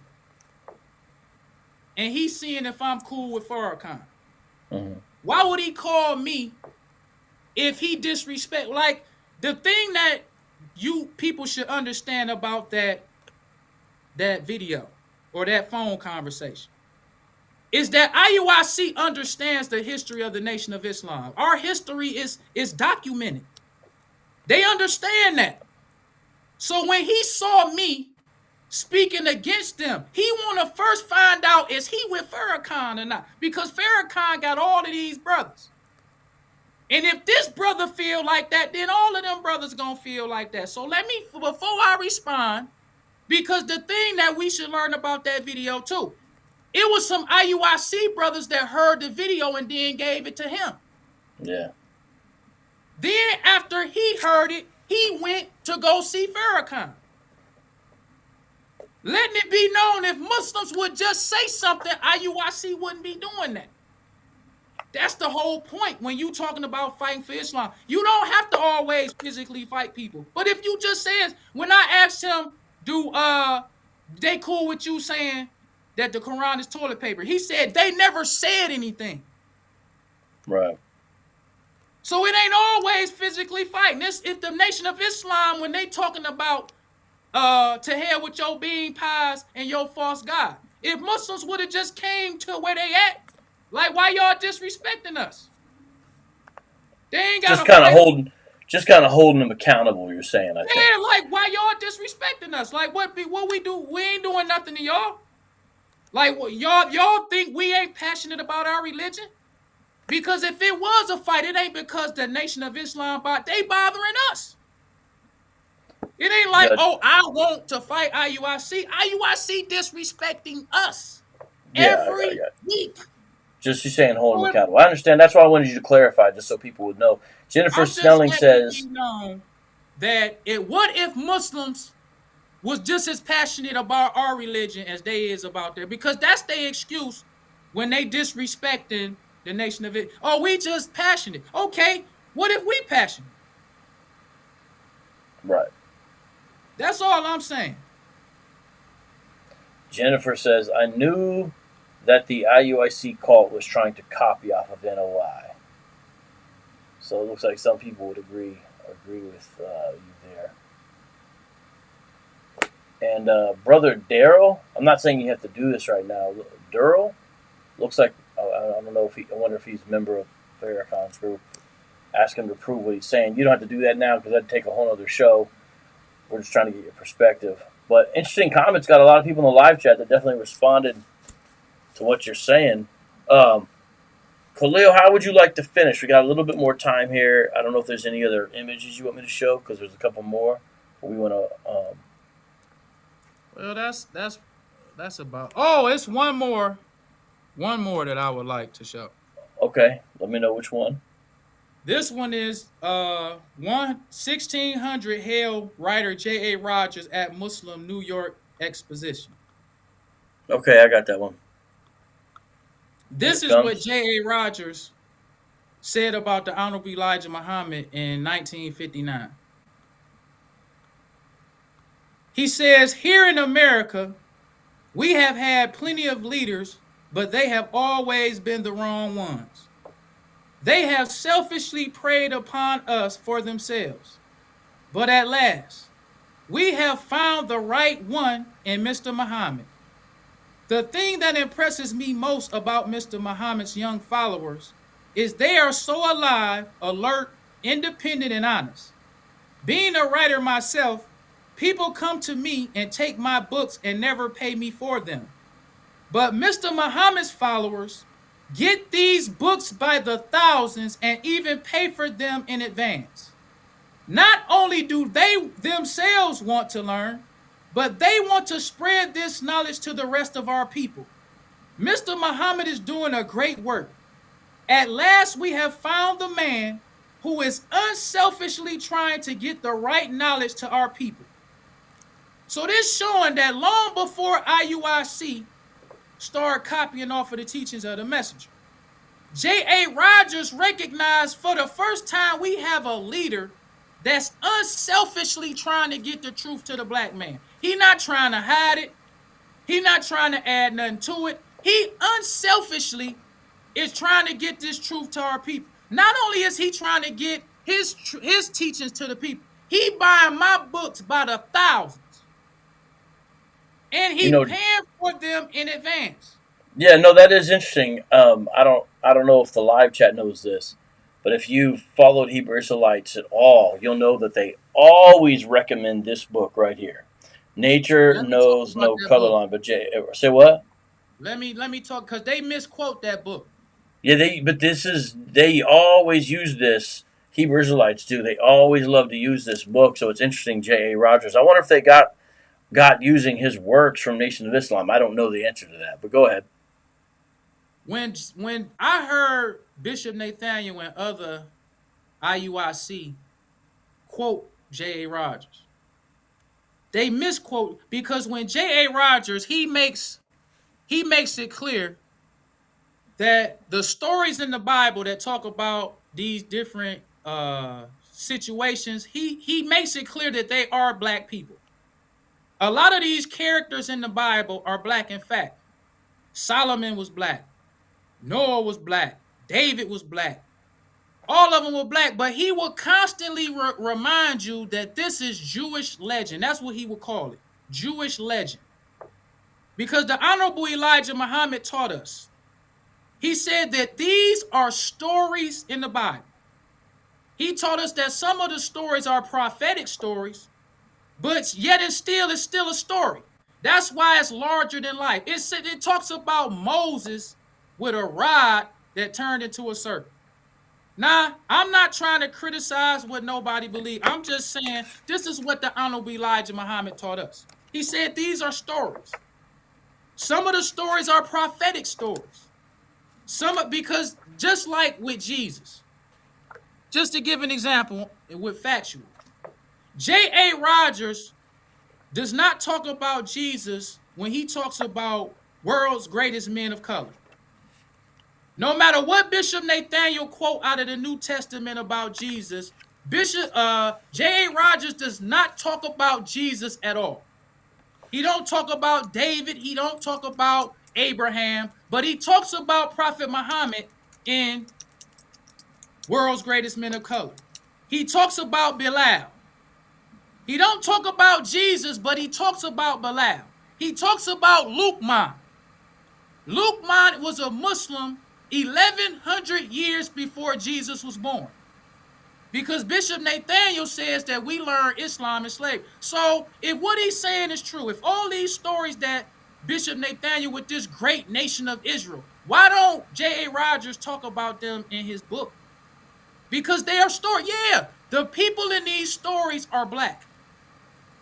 and he's seeing if I'm cool with Farrakhan, why would he call me if he disrespect? Like, the thing that you people should understand about that video or that phone conversation is that IUIC understands the history of the Nation of Islam. Our history is documented. They understand that. So when he saw me speaking against them, he want to first find out, is he with Farrakhan or not? Because Farrakhan got all of these brothers. And if this brother feel like that, then all of them brothers gonna feel like that. So before I respond, because the thing that we should learn about that video too, it was some IUIC brothers that heard the video and then gave it to him. Yeah. Then after he heard it, he went to go see Farrakhan. Letting it be known, if Muslims would just say something, IUIC wouldn't be doing that. That's the whole point when you talking about fighting for Islam. You don't have to always physically fight people. But if you just says, when I asked him, they cool with you saying that the Quran is toilet paper? He said they never said anything. Right. So it ain't always physically fighting. If the Nation of Islam, when they talking about to hell with your bean pies and your false god, if Muslims would have just came to where they at, like, why y'all disrespecting us? They ain't got just kind of holding them accountable. You're saying, I think. Yeah, like, why y'all disrespecting us? Like, what we do? We ain't doing nothing to y'all. Like, what, y'all think we ain't passionate about our religion? Because if it was a fight, it ain't because the Nation of Islam they bothering us. It ain't like, I want to fight IUIC. IUIC disrespecting us every week. Just you saying hold them accountable. I understand. That's why I wanted you to clarify, just so people would know. Jennifer Snelling says that what if Muslims was just as passionate about our religion as they is about theirs? Because that's their excuse when they disrespecting the Nation of it. Oh, we just passionate. Okay, what if we passionate? Right. That's all I'm saying. Jennifer says, I knew that the IUIC cult was trying to copy off of NOI. So it looks like some people would agree with you there. And Brother Daryl, I'm not saying you have to do this right now. Daryl looks like, I don't know I wonder if he's a member of Farrakhan's group. Ask him to prove what he's saying. You don't have to do that now because that'd take a whole other show. We're just trying to get your perspective. But interesting comments. Got a lot of people in the live chat that definitely responded to what you're saying. Khalil, how would you like to finish? We got a little bit more time here. I don't know if there's any other images you want me to show because there's a couple more. But we want to. Well, that's about. Oh, it's one more that I would like to show. Okay, let me know which one. This one is 1600 hail writer J.A. Rogers at Muslim New York Exposition. Okay, I got that one. This is what J.A. Rogers said about the Honorable Elijah Muhammad in 1959. He says, here in America, we have had plenty of leaders, but they have always been the wrong ones. They have selfishly preyed upon us for themselves. But at last, we have found the right one in Mr. Muhammad. The thing that impresses me most about Mr. Muhammad's young followers is they are so alive, alert, independent, and honest. Being a writer myself, people come to me and take my books and never pay me for them. But Mr. Muhammad's followers get these books by the thousands and even pay for them in advance. Not only do they themselves want to learn, but they want to spread this knowledge to the rest of our people. Mr. Muhammad is doing a great work. At last, we have found the man who is unselfishly trying to get the right knowledge to our people. So this showing that long before IUIC started copying off of the teachings of the messenger, J.A. Rogers recognized for the first time we have a leader that's unselfishly trying to get the truth to the black man. He not trying to hide it. He not trying to add nothing to it. He unselfishly is trying to get this truth to our people. Not only is he trying to get his teachings to the people, he buying my books by the thousands, and he paying for them in advance. Yeah, no, that is interesting. I don't know if the live chat knows this, but if you've followed Hebrew Israelites at all, you'll know that they always recommend this book right here. Nature knows no color line, but say what? Let me talk, because they misquote that book. Yeah, they always use this. Hebrew Israelites do. They always love to use this book, so it's interesting. J.A. Rogers. I wonder if they got using his works from Nation of Islam. I don't know the answer to that, but go ahead. When I heard Bishop Nathaniel and other IUIC quote J.A. Rogers, they misquote, because when J.A. Rogers, he makes it clear that the stories in the Bible that talk about these different situations, he makes it clear that they are black people. A lot of these characters in the Bible are black. In fact, Solomon was black. Noah was black. David was black. All of them were black, but he will constantly remind you that this is Jewish legend. That's what he would call it, Jewish legend. Because the Honorable Elijah Muhammad taught us. He said that these are stories in the Bible. He taught us that some of the stories are prophetic stories, but yet it's still a story. That's why it's larger than life. It talks about Moses with a rod that turned into a serpent. Now, I'm not trying to criticize what nobody believes. I'm just saying this is what the Honorable Elijah Muhammad taught us. He said these are stories. Some of the stories are prophetic stories. Because just like with Jesus, just to give an example with factual, J.A. Rogers does not talk about Jesus when he talks about world's greatest men of color. No matter what Bishop Nathaniel quote out of the New Testament about Jesus, Bishop J.A. Rogers does not talk about Jesus at all. He don't talk about David. He don't talk about Abraham, but he talks about Prophet Muhammad in World's Greatest Men of Color. He talks about Bilal. He don't talk about Jesus, but he talks about Bilal. He talks about Luqman. Luqman was a Muslim 1,100 years before Jesus was born. Because Bishop Nathaniel says that we learn Islam in slavery. So if what he's saying is true, if all these stories that Bishop Nathaniel with this great nation of Israel, why don't J.A. Rogers talk about them in his book? Because they are stories. Yeah, the people in these stories are black.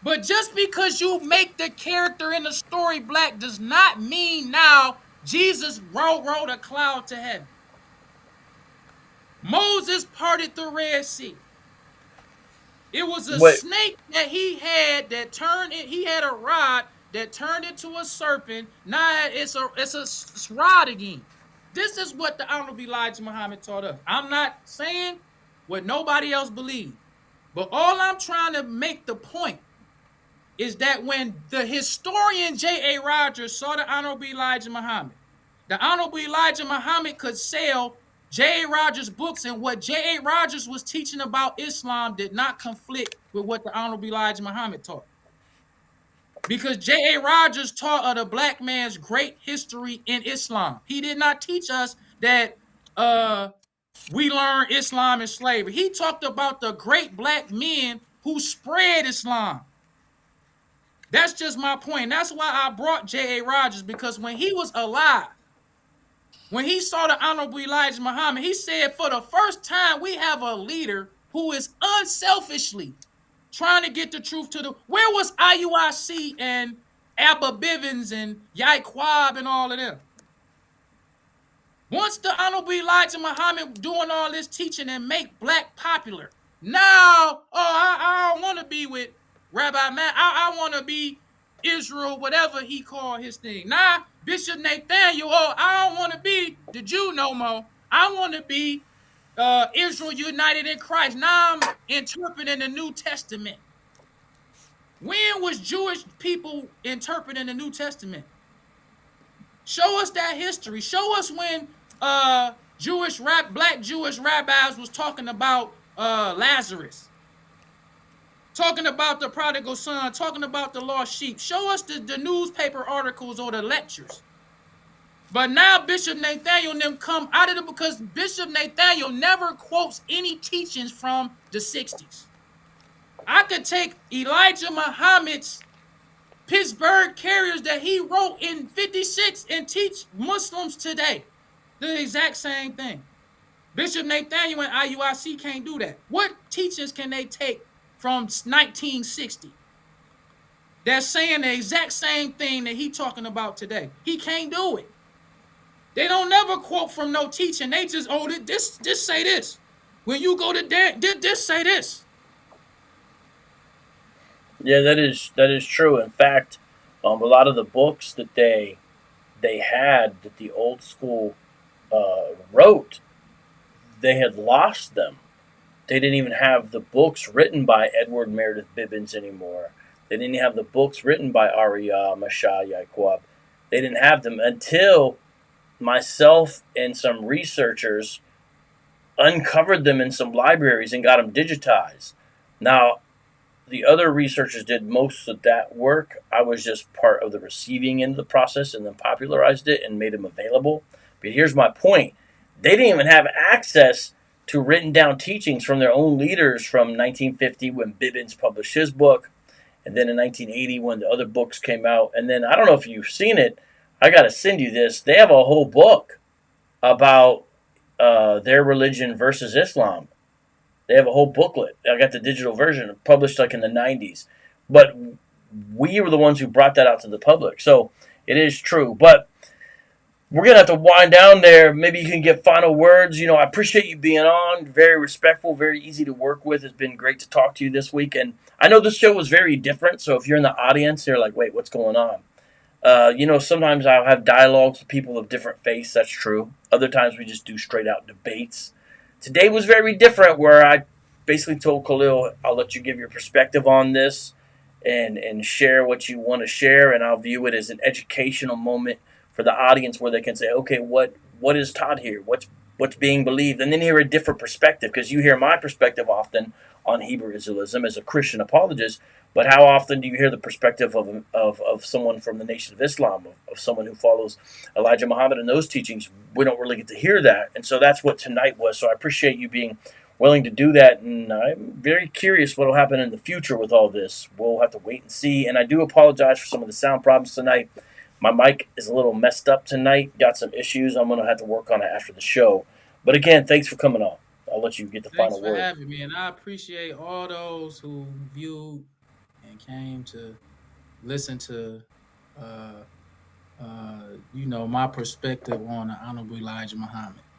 But just because you make the character in the story black does not mean now Jesus rode a cloud to heaven. Moses parted the Red Sea. It was a snake that he had that turned it. He had a rod that turned into a serpent. Now it's a rod again. This is what the Honorable Elijah Muhammad taught us. I'm not saying what nobody else believes, but all I'm trying to make the point is that when the historian J.A. Rogers saw the Honorable Elijah Muhammad, the Honorable Elijah Muhammad could sell J.A. Rogers' books, and what J.A. Rogers was teaching about Islam did not conflict with what the Honorable Elijah Muhammad taught. Because J.A. Rogers taught of the black man's great history in Islam. He did not teach us that we learn Islam and slavery. He talked about the great black men who spread Islam. That's just my point. That's why I brought J.A. Rogers, because when he was alive, when he saw the Honorable Elijah Muhammad, he said, for the first time, we have a leader who is unselfishly trying to get the truth to the... Where was IUIC and Abba Bivens and Yaquab and all of them? Once the Honorable Elijah Muhammad doing all this teaching and make black popular, now, I don't want to be with Rabbi Matt. I want to be Israel, whatever he called his thing. Now, Bishop Nathaniel, I don't want to be the Jew no more. I want to be Israel united in Christ. Now I'm interpreting the New Testament. When was Jewish people interpreting the New Testament? Show us that history. Show us when black Jewish rabbis was talking about Lazarus, talking about the prodigal son, talking about the lost sheep. Show us the newspaper articles or the lectures. But now Bishop Nathaniel and them come out of it, because Bishop Nathaniel never quotes any teachings from the 60s. I could take Elijah Muhammad's Pittsburgh Carriers that he wrote in 56 and teach Muslims today the exact same thing. Bishop Nathaniel and IUIC can't do that. What teachings can they take from 1960 that's saying the exact same thing that he talking about today? He can't do it. They don't never quote from no teaching. They just, this say this. When you go to this say this. Yeah, that is true. In fact, a lot of the books that they had that the old school wrote, they had lost them. They didn't even have the books written by Edward Meredith Bibbins anymore. They didn't have the books written by Arya Masha Yaquab. They didn't have them until myself and some researchers uncovered them in some libraries and got them digitized. Now, the other researchers did most of that work. I was just part of the receiving end of the process and then popularized it and made them available. But here's my point. They didn't even have access to written down teachings from their own leaders from 1950 when Bibbins published his book, and then in 1980 when the other books came out. And then, I don't know if you've seen it, I got to send you this. They have a whole book about their religion versus Islam. They have a whole booklet. I got the digital version published like in the 90s. But we were the ones who brought that out to the public. So it is true. But we're going to have to wind down there. Maybe you can get final words. I appreciate you being on. Very respectful, very easy to work with. It's been great to talk to you this week. And I know this show was very different. So if you're in the audience, you're like, wait, what's going on? Sometimes I'll have dialogues with people of different faiths. That's true. Other times we just do straight out debates. Today was very different, where I basically told Khalil, I'll let you give your perspective on this and share what you want to share, and I'll view it as an educational moment for the audience where they can say, okay, what is taught here? What's being believed? And then hear a different perspective, because you hear my perspective often on Hebrew Israelism as a Christian apologist, but how often do you hear the perspective of someone from the Nation of Islam, of someone who follows Elijah Muhammad and those teachings? We don't really get to hear that. And so that's what tonight was. So I appreciate you being willing to do that. And I'm very curious what will happen in the future with all this. We'll have to wait and see. And I do apologize for some of the sound problems tonight. My mic is a little messed up tonight. Got some issues. I'm going to have to work on it after the show. But again, thanks for coming on. I'll let you get the final word. Thanks for having me. And I appreciate all those who viewed and came to listen to, my perspective on the Honorable Elijah Muhammad.